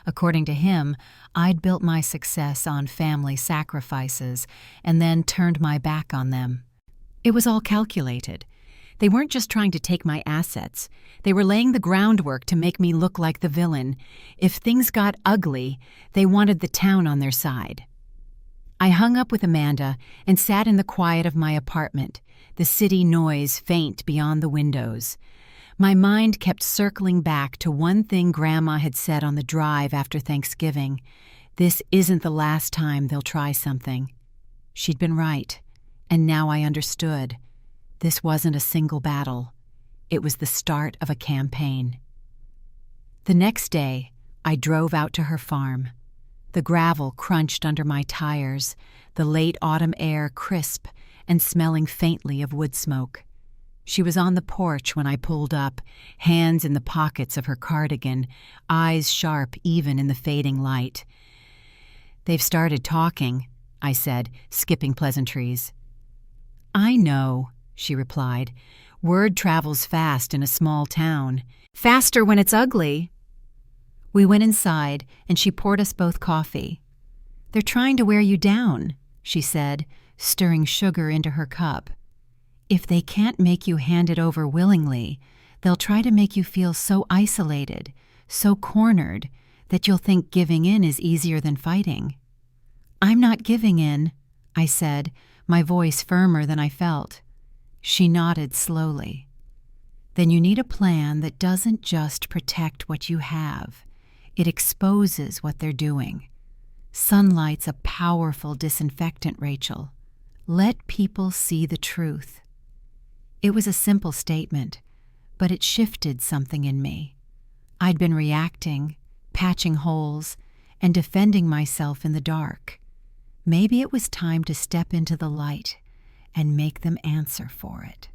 According to him, I'd built my success on family sacrifices and then turned my back on them. It was all calculated. They weren't just trying to take my assets. They were laying the groundwork to make me look like the villain. If things got ugly, they wanted the town on their side. I hung up with Amanda and sat in the quiet of my apartment, the city noise faint beyond the windows. My mind kept circling back to one thing Grandma had said on the drive after Thanksgiving. This isn't the last time they'll try something. She'd been right, and now I understood. This wasn't a single battle. It was the start of a campaign. The next day, I drove out to her farm. The gravel crunched under my tires, the late autumn air crisp and smelling faintly of wood smoke. She was on the porch when I pulled up, hands in the pockets of her cardigan, eyes sharp even in the fading light. "They've started talking," I said, skipping pleasantries. "I know," she replied. "Word travels fast in a small town. Faster when it's ugly." We went inside, and she poured us both coffee. "They're trying to wear you down," she said, stirring sugar into her cup. "If they can't make you hand it over willingly, they'll try to make you feel so isolated, so cornered, that you'll think giving in is easier than fighting." "I'm not giving in," I said, my voice firmer than I felt. She nodded slowly. "Then you need a plan that doesn't just protect what you have. It exposes what they're doing. Sunlight's a powerful disinfectant, Rachel. Let people see the truth." It was a simple statement, but it shifted something in me. I'd been reacting, patching holes, and defending myself in the dark. Maybe it was time to step into the light and make them answer for it.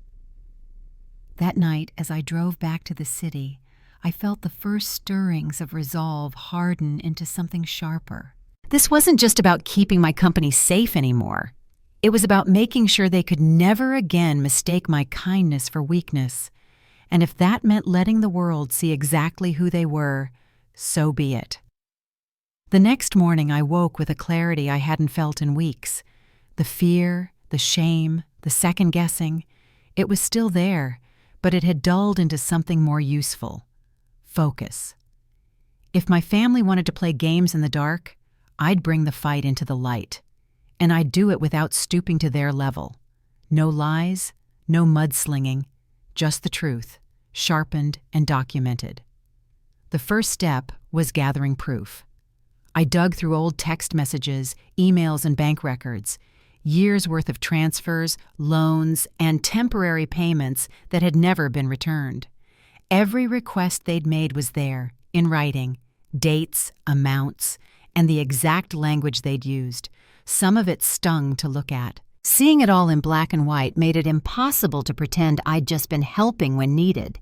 That night, as I drove back to the city, I felt the first stirrings of resolve harden into something sharper. This wasn't just about keeping my company safe anymore. It was about making sure they could never again mistake my kindness for weakness. And if that meant letting the world see exactly who they were, so be it. The next morning I woke with a clarity I hadn't felt in weeks. The fear, the shame, the second-guessing, it was still there, but it had dulled into something more useful. Focus. If my family wanted to play games in the dark, I'd bring the fight into the light. And I'd do it without stooping to their level. No lies, no mudslinging, just the truth, sharpened and documented. The first step was gathering proof. I dug through old text messages, emails, and bank records, years' worth of transfers, loans, and temporary payments that had never been returned. Every request they'd made was there, in writing, dates, amounts, and the exact language they'd used. Some of it stung to look at. Seeing it all in black and white made it impossible to pretend I'd just been helping when needed.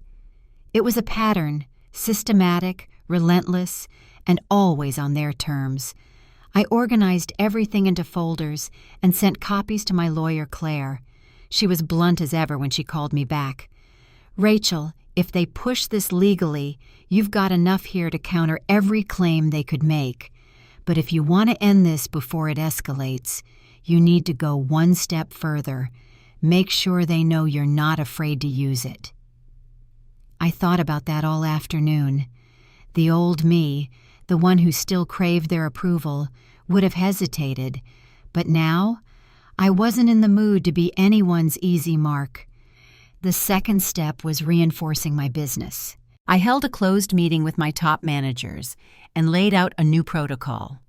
It was a pattern, systematic, relentless, and always on their terms. I organized everything into folders and sent copies to my lawyer, Claire. She was blunt as ever when she called me back. "Rachel, if they push this legally, you've got enough here to counter every claim they could make. But if you want to end this before it escalates, you need to go one step further. Make sure they know you're not afraid to use it." I thought about that all afternoon. The old me, the one who still craved their approval, would have hesitated, but now I wasn't in the mood to be anyone's easy mark. The second step was reinforcing my business. I held a closed meeting with my top managers and laid out a new protocol.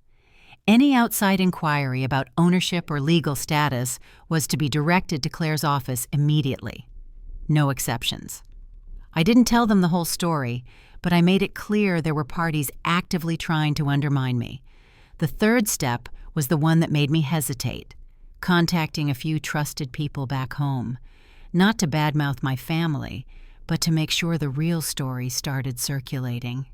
Any outside inquiry about ownership or legal status was to be directed to Claire's office immediately. No exceptions. I didn't tell them the whole story, but I made it clear there were parties actively trying to undermine me. The third step was the one that made me hesitate, contacting a few trusted people back home, not to badmouth my family, but to make sure the real story started circulating.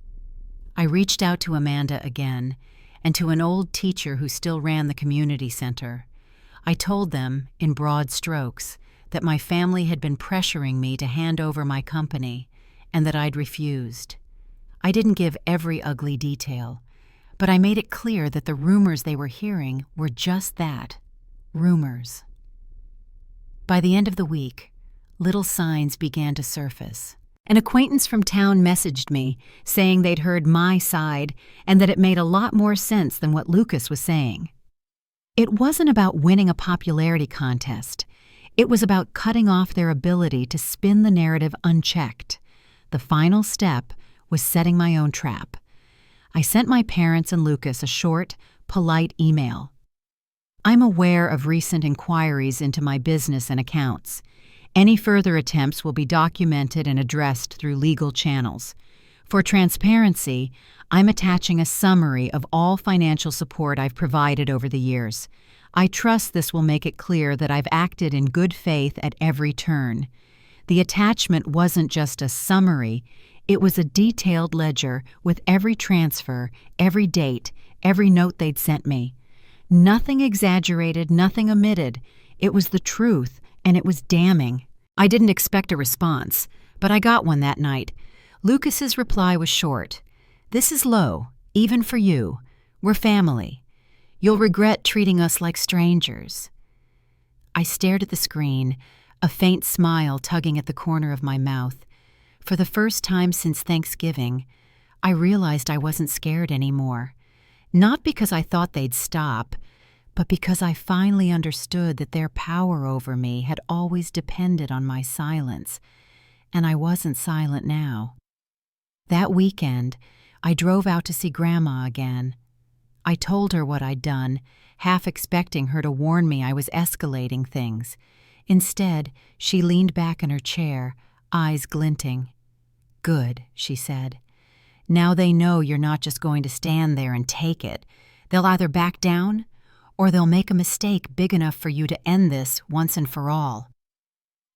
I reached out to Amanda again, and to an old teacher who still ran the community center. I told them, in broad strokes, that my family had been pressuring me to hand over my company, and that I'd refused. I didn't give every ugly detail, but I made it clear that the rumors they were hearing were just that, rumors. By the end of the week, little signs began to surface. An acquaintance from town messaged me, saying they'd heard my side and that it made a lot more sense than what Lucas was saying. It wasn't about winning a popularity contest. It was about cutting off their ability to spin the narrative unchecked. The final step was setting my own trap. I sent my parents and Lucas a short, polite email. "I'm aware of recent inquiries into my business and accounts. Any further attempts will be documented and addressed through legal channels. For transparency, I'm attaching a summary of all financial support I've provided over the years. I trust this will make it clear that I've acted in good faith at every turn." The attachment wasn't just a summary, it was a detailed ledger with every transfer, every date, every note they'd sent me. Nothing exaggerated, nothing omitted. It was the truth, and it was damning. I didn't expect a response, but I got one that night. Lucas's reply was short. "This is low, even for you. We're family. You'll regret treating us like strangers." I stared at the screen, a faint smile tugging at the corner of my mouth. For the first time since Thanksgiving, I realized I wasn't scared anymore. Not because I thought they'd stop, but because I finally understood that their power over me had always depended on my silence, and I wasn't silent now. That weekend, I drove out to see Grandma again. I told her what I'd done, half expecting her to warn me I was escalating things. Instead, she leaned back in her chair, eyes glinting. "Good," she said. "Now they know you're not just going to stand there and take it. They'll either back down, or they'll make a mistake big enough for you to end this once and for all."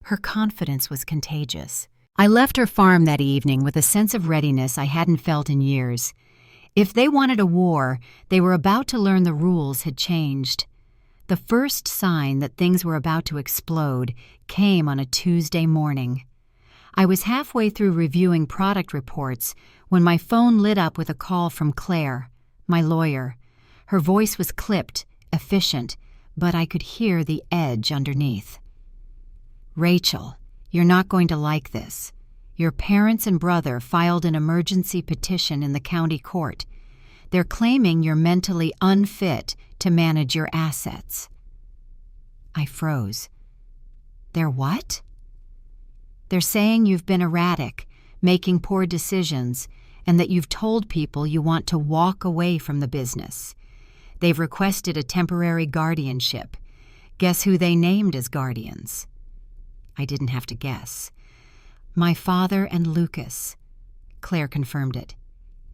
Her confidence was contagious. I left her farm that evening with a sense of readiness I hadn't felt in years. If they wanted a war, they were about to learn the rules had changed. The first sign that things were about to explode came on a Tuesday morning. I was halfway through reviewing product reports when my phone lit up with a call from Claire, my lawyer. Her voice was clipped, efficient, but I could hear the edge underneath. "Rachel, you're not going to like this. Your parents and brother filed an emergency petition in the county court. They're claiming you're mentally unfit to manage your assets." I froze. "They're what?" "They're saying you've been erratic, making poor decisions, and that you've told people you want to walk away from the business. They've requested a temporary guardianship. Guess who they named as guardians?" I didn't have to guess. "My father and Lucas." Claire confirmed it.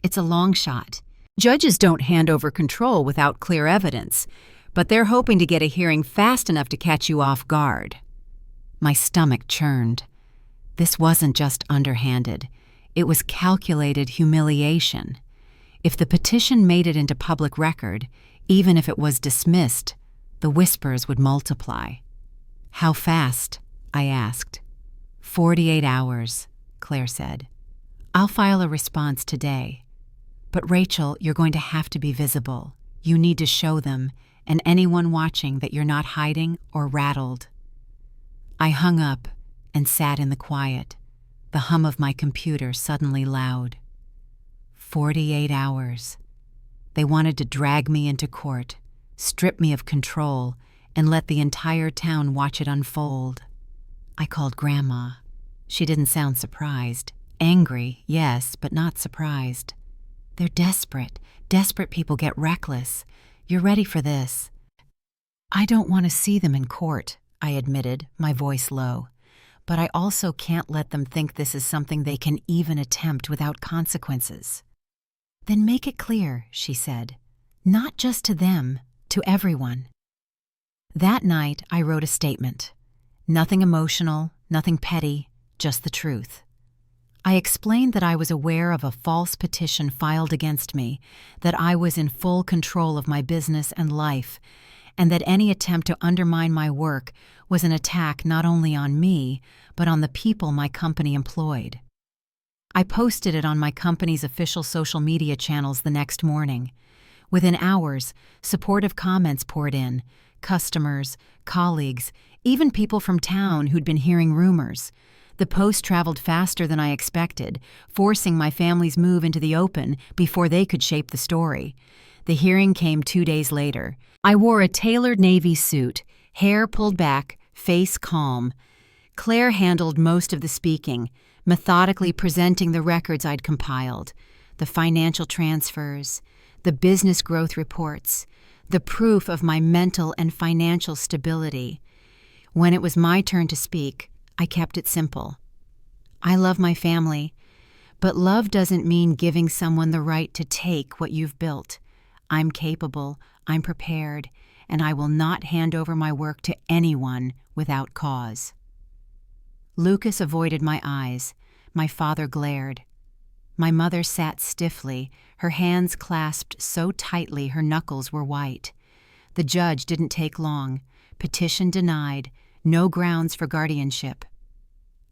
"It's a long shot. Judges don't hand over control without clear evidence, but they're hoping to get a hearing fast enough to catch you off guard." My stomach churned. This wasn't just underhanded. It was calculated humiliation. If the petition made it into public record, even if it was dismissed, the whispers would multiply. "How fast?" I asked. 48 hours, Claire said. "I'll file a response today. But Rachel, you're going to have to be visible. You need to show them and anyone watching that you're not hiding or rattled." I hung up and sat in the quiet, the hum of my computer suddenly loud. 48 hours. They wanted to drag me into court, strip me of control, and let the entire town watch it unfold. I called Grandma. She didn't sound surprised. Angry, yes, but not surprised. "They're desperate. Desperate people get reckless. You're ready for this." "I don't want to see them in court," I admitted, my voice low. "But I also can't let them think this is something they can even attempt without consequences." "Then make it clear," she said. "Not just to them, to everyone." That night, I wrote a statement. Nothing emotional, nothing petty, just the truth. I explained that I was aware of a false petition filed against me, that I was in full control of my business and life, and that any attempt to undermine my work was an attack not only on me, but on the people my company employed. I posted it on my company's official social media channels the next morning. Within hours, supportive comments poured in, customers, colleagues, even people from town who'd been hearing rumors. The post traveled faster than I expected, forcing my family's move into the open before they could shape the story. The hearing came 2 days later. I wore a tailored navy suit, hair pulled back, face calm. Claire handled most of the speaking, methodically presenting the records I'd compiled, the financial transfers, the business growth reports, the proof of my mental and financial stability. When it was my turn to speak, I kept it simple. I love my family, but love doesn't mean giving someone the right to take what you've built. I'm capable, I'm prepared, and I will not hand over my work to anyone without cause. Lucas avoided my eyes. My father glared. My mother sat stiffly, her hands clasped so tightly her knuckles were white. The judge didn't take long. Petition denied. No grounds for guardianship.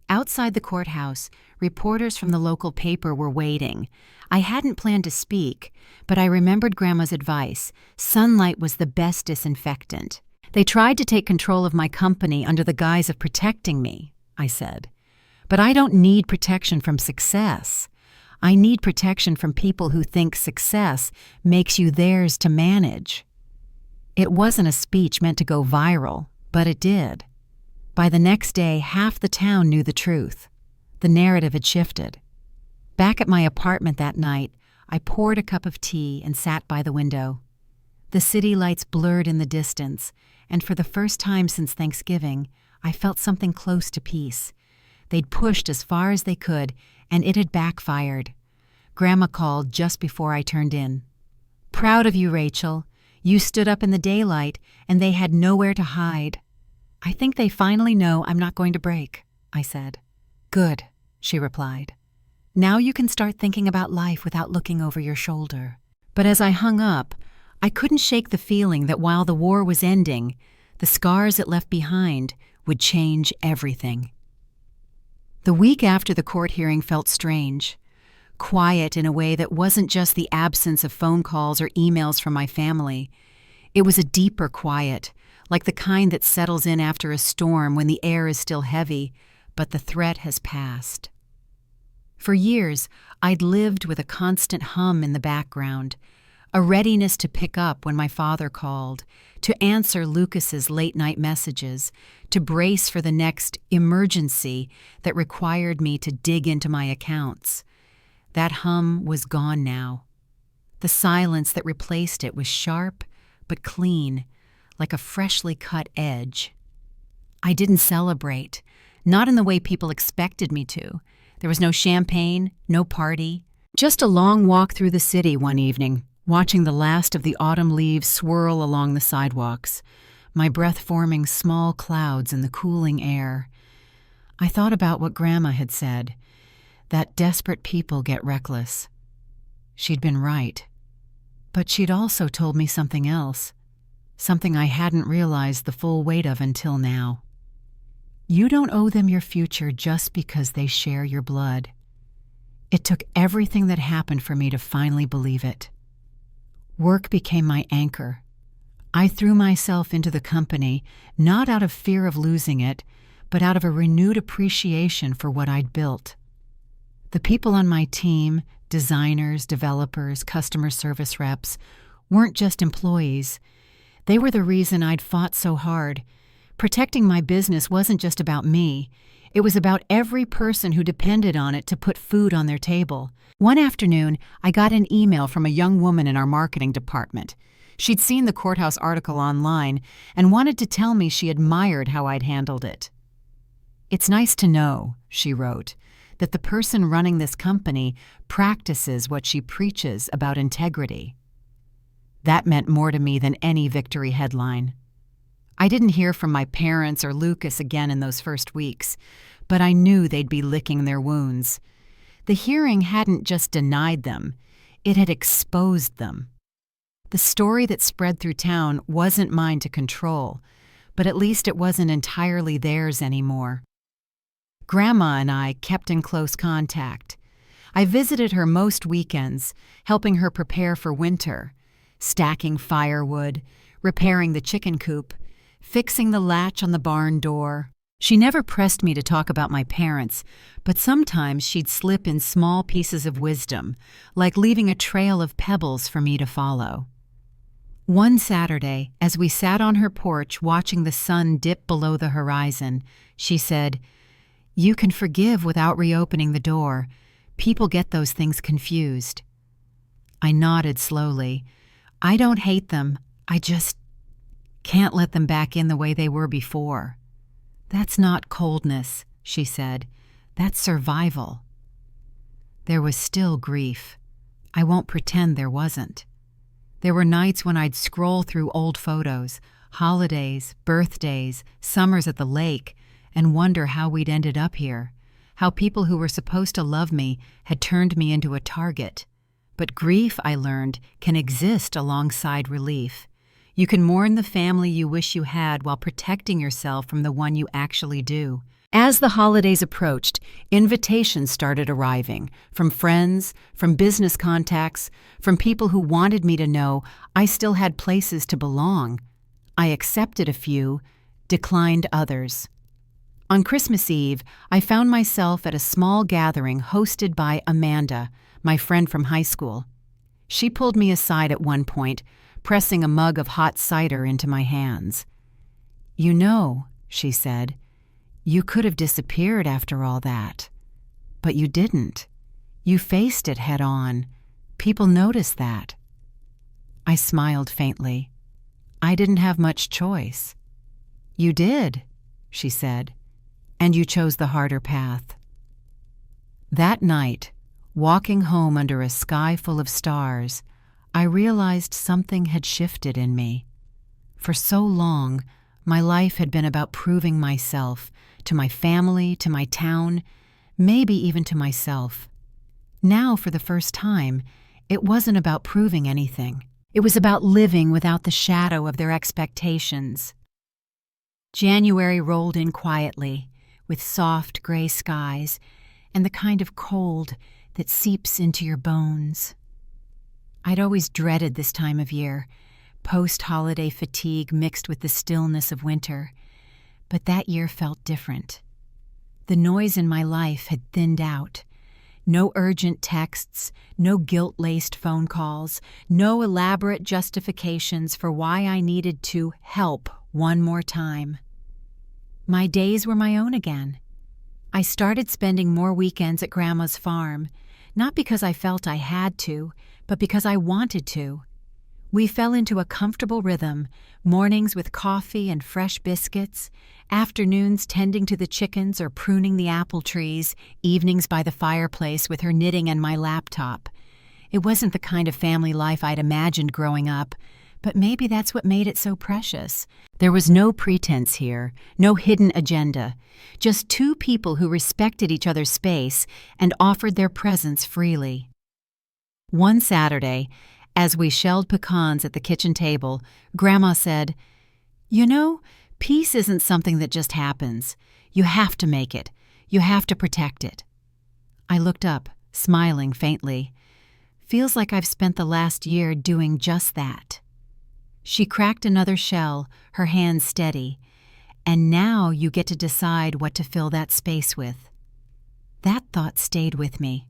Outside the courthouse, reporters from the local paper were waiting. I hadn't planned to speak, but I remembered Grandma's advice. Sunlight was the best disinfectant. "They tried to take control of my company under the guise of protecting me," I said. "But I don't need protection from success. I need protection from people who think success makes you theirs to manage." It wasn't a speech meant to go viral, but it did. By the next day, half the town knew the truth. The narrative had shifted. Back at my apartment that night, I poured a cup of tea and sat by the window. The city lights blurred in the distance, and for the first time since Thanksgiving, I felt something close to peace. They'd pushed as far as they could, and it had backfired. Grandma called just before I turned in. "Proud of you, Rachel. You stood up in the daylight, and they had nowhere to hide." "I think they finally know I'm not going to break," I said. "Good," she replied. "Now you can start thinking about life without looking over your shoulder." But as I hung up, I couldn't shake the feeling that while the war was ending, the scars it left behind would change everything. The week after the court hearing felt strange. Quiet in a way that wasn't just the absence of phone calls or emails from my family. It was a deeper quiet, like the kind that settles in after a storm when the air is still heavy, but the threat has passed. For years, I'd lived with a constant hum in the background, a readiness to pick up when my father called, to answer Lucas's late-night messages, to brace for the next emergency that required me to dig into my accounts. That hum was gone now. The silence that replaced it was sharp but clean, like a freshly cut edge. I didn't celebrate, not in the way people expected me to. There was no champagne, no party, just a long walk through the city one evening, watching the last of the autumn leaves swirl along the sidewalks, my breath forming small clouds in the cooling air. I thought about what Grandma had said, that desperate people get reckless. She'd been right. But she'd also told me something else, something I hadn't realized the full weight of until now. You don't owe them your future just because they share your blood. It took everything that happened for me to finally believe it. Work became my anchor. I threw myself into the company, not out of fear of losing it, but out of a renewed appreciation for what I'd built. The people on my team, designers, developers, customer service reps, weren't just employees. They were the reason I'd fought so hard. Protecting my business wasn't just about me. It was about every person who depended on it to put food on their table. One afternoon, I got an email from a young woman in our marketing department. She'd seen the courthouse article online and wanted to tell me she admired how I'd handled it. "It's nice to know," she wrote, "that the person running this company practices what she preaches about integrity." That meant more to me than any victory headline. I didn't hear from my parents or Lucas again in those first weeks, but I knew they'd be licking their wounds. The hearing hadn't just denied them, it had exposed them. The story that spread through town wasn't mine to control, but at least it wasn't entirely theirs anymore. Grandma and I kept in close contact. I visited her most weekends, helping her prepare for winter, stacking firewood, repairing the chicken coop, fixing the latch on the barn door. She never pressed me to talk about my parents, but sometimes she'd slip in small pieces of wisdom, like leaving a trail of pebbles for me to follow. One Saturday, as we sat on her porch watching the sun dip below the horizon, she said, "You can forgive without reopening the door. People get those things confused." I nodded slowly. I don't hate them, I just can't let them back in the way they were before. "That's not coldness," she said. "That's survival." There was still grief. I won't pretend there wasn't. There were nights when I'd scroll through old photos, holidays, birthdays, summers at the lake, and wonder how we'd ended up here, how people who were supposed to love me had turned me into a target. But grief, I learned, can exist alongside relief. You can mourn the family you wish you had while protecting yourself from the one you actually do. As the holidays approached, invitations started arriving from friends, from business contacts, from people who wanted me to know I still had places to belong. I accepted a few, declined others. On Christmas Eve, I found myself at a small gathering hosted by Amanda, my friend from high school. She pulled me aside at one point, pressing a mug of hot cider into my hands. "You know," she said, "you could have disappeared after all that. But you didn't. You faced it head on. People noticed that." I smiled faintly. I didn't have much choice. "You did," she said, "and you chose the harder path." That night, walking home under a sky full of stars, I realized something had shifted in me. For so long, my life had been about proving myself, to my family, to my town, maybe even to myself. Now, for the first time, it wasn't about proving anything. It was about living without the shadow of their expectations. January rolled in quietly, with soft gray skies and the kind of cold that seeps into your bones. I'd always dreaded this time of year, post-holiday fatigue mixed with the stillness of winter, but that year felt different. The noise in my life had thinned out. No urgent texts, no guilt-laced phone calls, no elaborate justifications for why I needed to help one more time. My days were my own again. I started spending more weekends at Grandma's farm, not because I felt I had to, but because I wanted to. We fell into a comfortable rhythm, mornings with coffee and fresh biscuits, afternoons tending to the chickens or pruning the apple trees, evenings by the fireplace with her knitting and my laptop. It wasn't the kind of family life I'd imagined growing up, but maybe that's what made it so precious. There was no pretense here, no hidden agenda, just two people who respected each other's space and offered their presence freely. One Saturday, as we shelled pecans at the kitchen table, Grandma said, "You know, peace isn't something that just happens. You have to make it. You have to protect it." I looked up, smiling faintly. Feels like I've spent the last year doing just that." She cracked another shell, her hands steady. "And now you get to decide what to fill that space with." That thought stayed with me.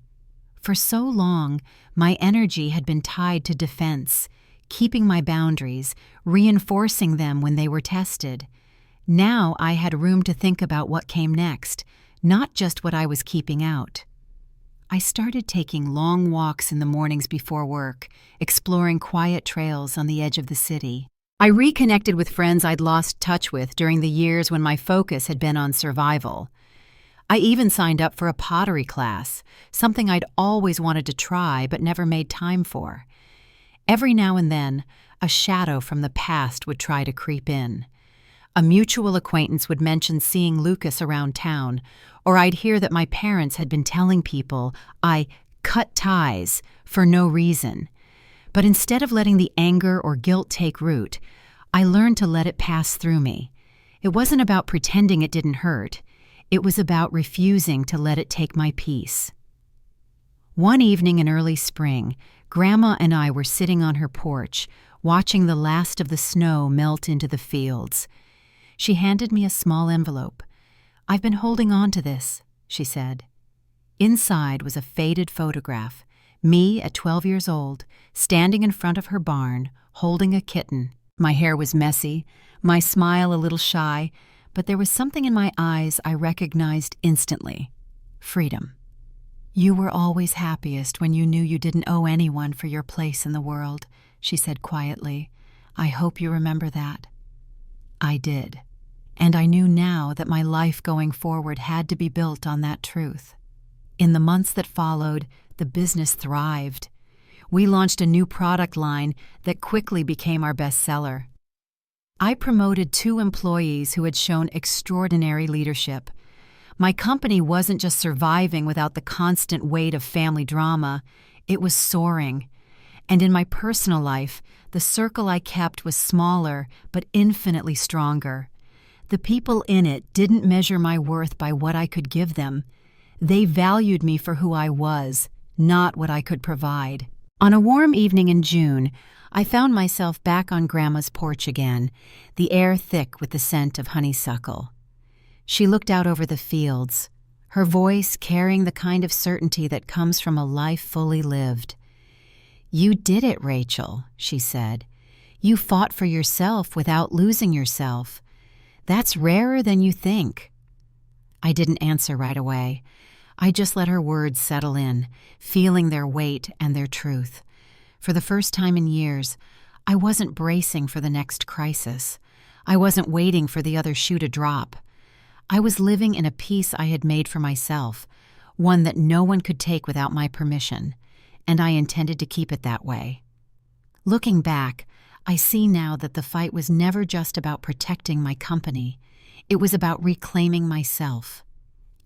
For so long, my energy had been tied to defense, keeping my boundaries, reinforcing them when they were tested. Now I had room to think about what came next, not just what I was keeping out. I started taking long walks in the mornings before work, exploring quiet trails on the edge of the city. I reconnected with friends I'd lost touch with during the years when my focus had been on survival. I even signed up for a pottery class, something I'd always wanted to try but never made time for. Every now and then, a shadow from the past would try to creep in. A mutual acquaintance would mention seeing Lucas around town, or I'd hear that my parents had been telling people I cut ties for no reason. But instead of letting the anger or guilt take root, I learned to let it pass through me. It wasn't about pretending it didn't hurt. It was about refusing to let it take my peace. One evening in early spring, Grandma and I were sitting on her porch, watching the last of the snow melt into the fields. She handed me a small envelope. "I've been holding on to this," she said. Inside was a faded photograph, me at 12 years old, standing in front of her barn, holding a kitten. My hair was messy, my smile a little shy, but there was something in my eyes I recognized instantly: freedom. "You were always happiest when you knew you didn't owe anyone for your place in the world," she said quietly. "I hope you remember that." I did, and I knew now that my life going forward had to be built on that truth. In the months that followed, the business thrived. We launched a new product line that quickly became our bestseller. I promoted 2 employees who had shown extraordinary leadership. My company wasn't just surviving without the constant weight of family drama, it was soaring. And in my personal life, the circle I kept was smaller but infinitely stronger. The people in it didn't measure my worth by what I could give them. They valued me for who I was, not what I could provide. On a warm evening in June, I found myself back on Grandma's porch again, the air thick with the scent of honeysuckle. She looked out over the fields, her voice carrying the kind of certainty that comes from a life fully lived. "You did it, Rachel," she said. "You fought for yourself without losing yourself. That's rarer than you think." I didn't answer right away. I just let her words settle in, feeling their weight and their truth. For the first time in years, I wasn't bracing for the next crisis. I wasn't waiting for the other shoe to drop. I was living in a peace I had made for myself, one that no one could take without my permission, and I intended to keep it that way. Looking back, I see now that the fight was never just about protecting my company. It was about reclaiming myself.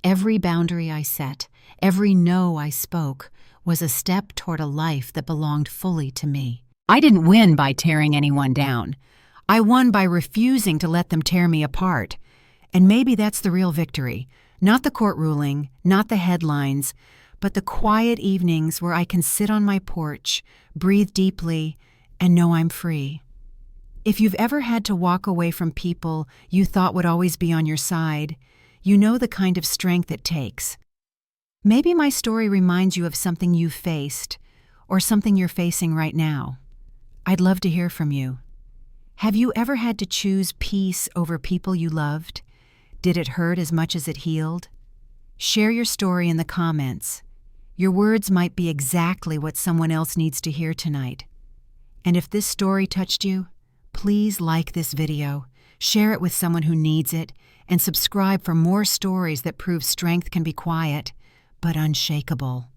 Every boundary I set, every no I spoke, was a step toward a life that belonged fully to me. I didn't win by tearing anyone down. I won by refusing to let them tear me apart. And maybe that's the real victory. Not the court ruling, not the headlines, but the quiet evenings where I can sit on my porch, breathe deeply, and know I'm free. If you've ever had to walk away from people you thought would always be on your side, you know the kind of strength it takes. Maybe my story reminds you of something you've faced, or something you're facing right now. I'd love to hear from you. Have you ever had to choose peace over people you loved? Did it hurt as much as it healed? Share your story in the comments. Your words might be exactly what someone else needs to hear tonight. And if this story touched you, please like this video, share it with someone who needs it, and subscribe for more stories that prove strength can be quiet, but unshakable.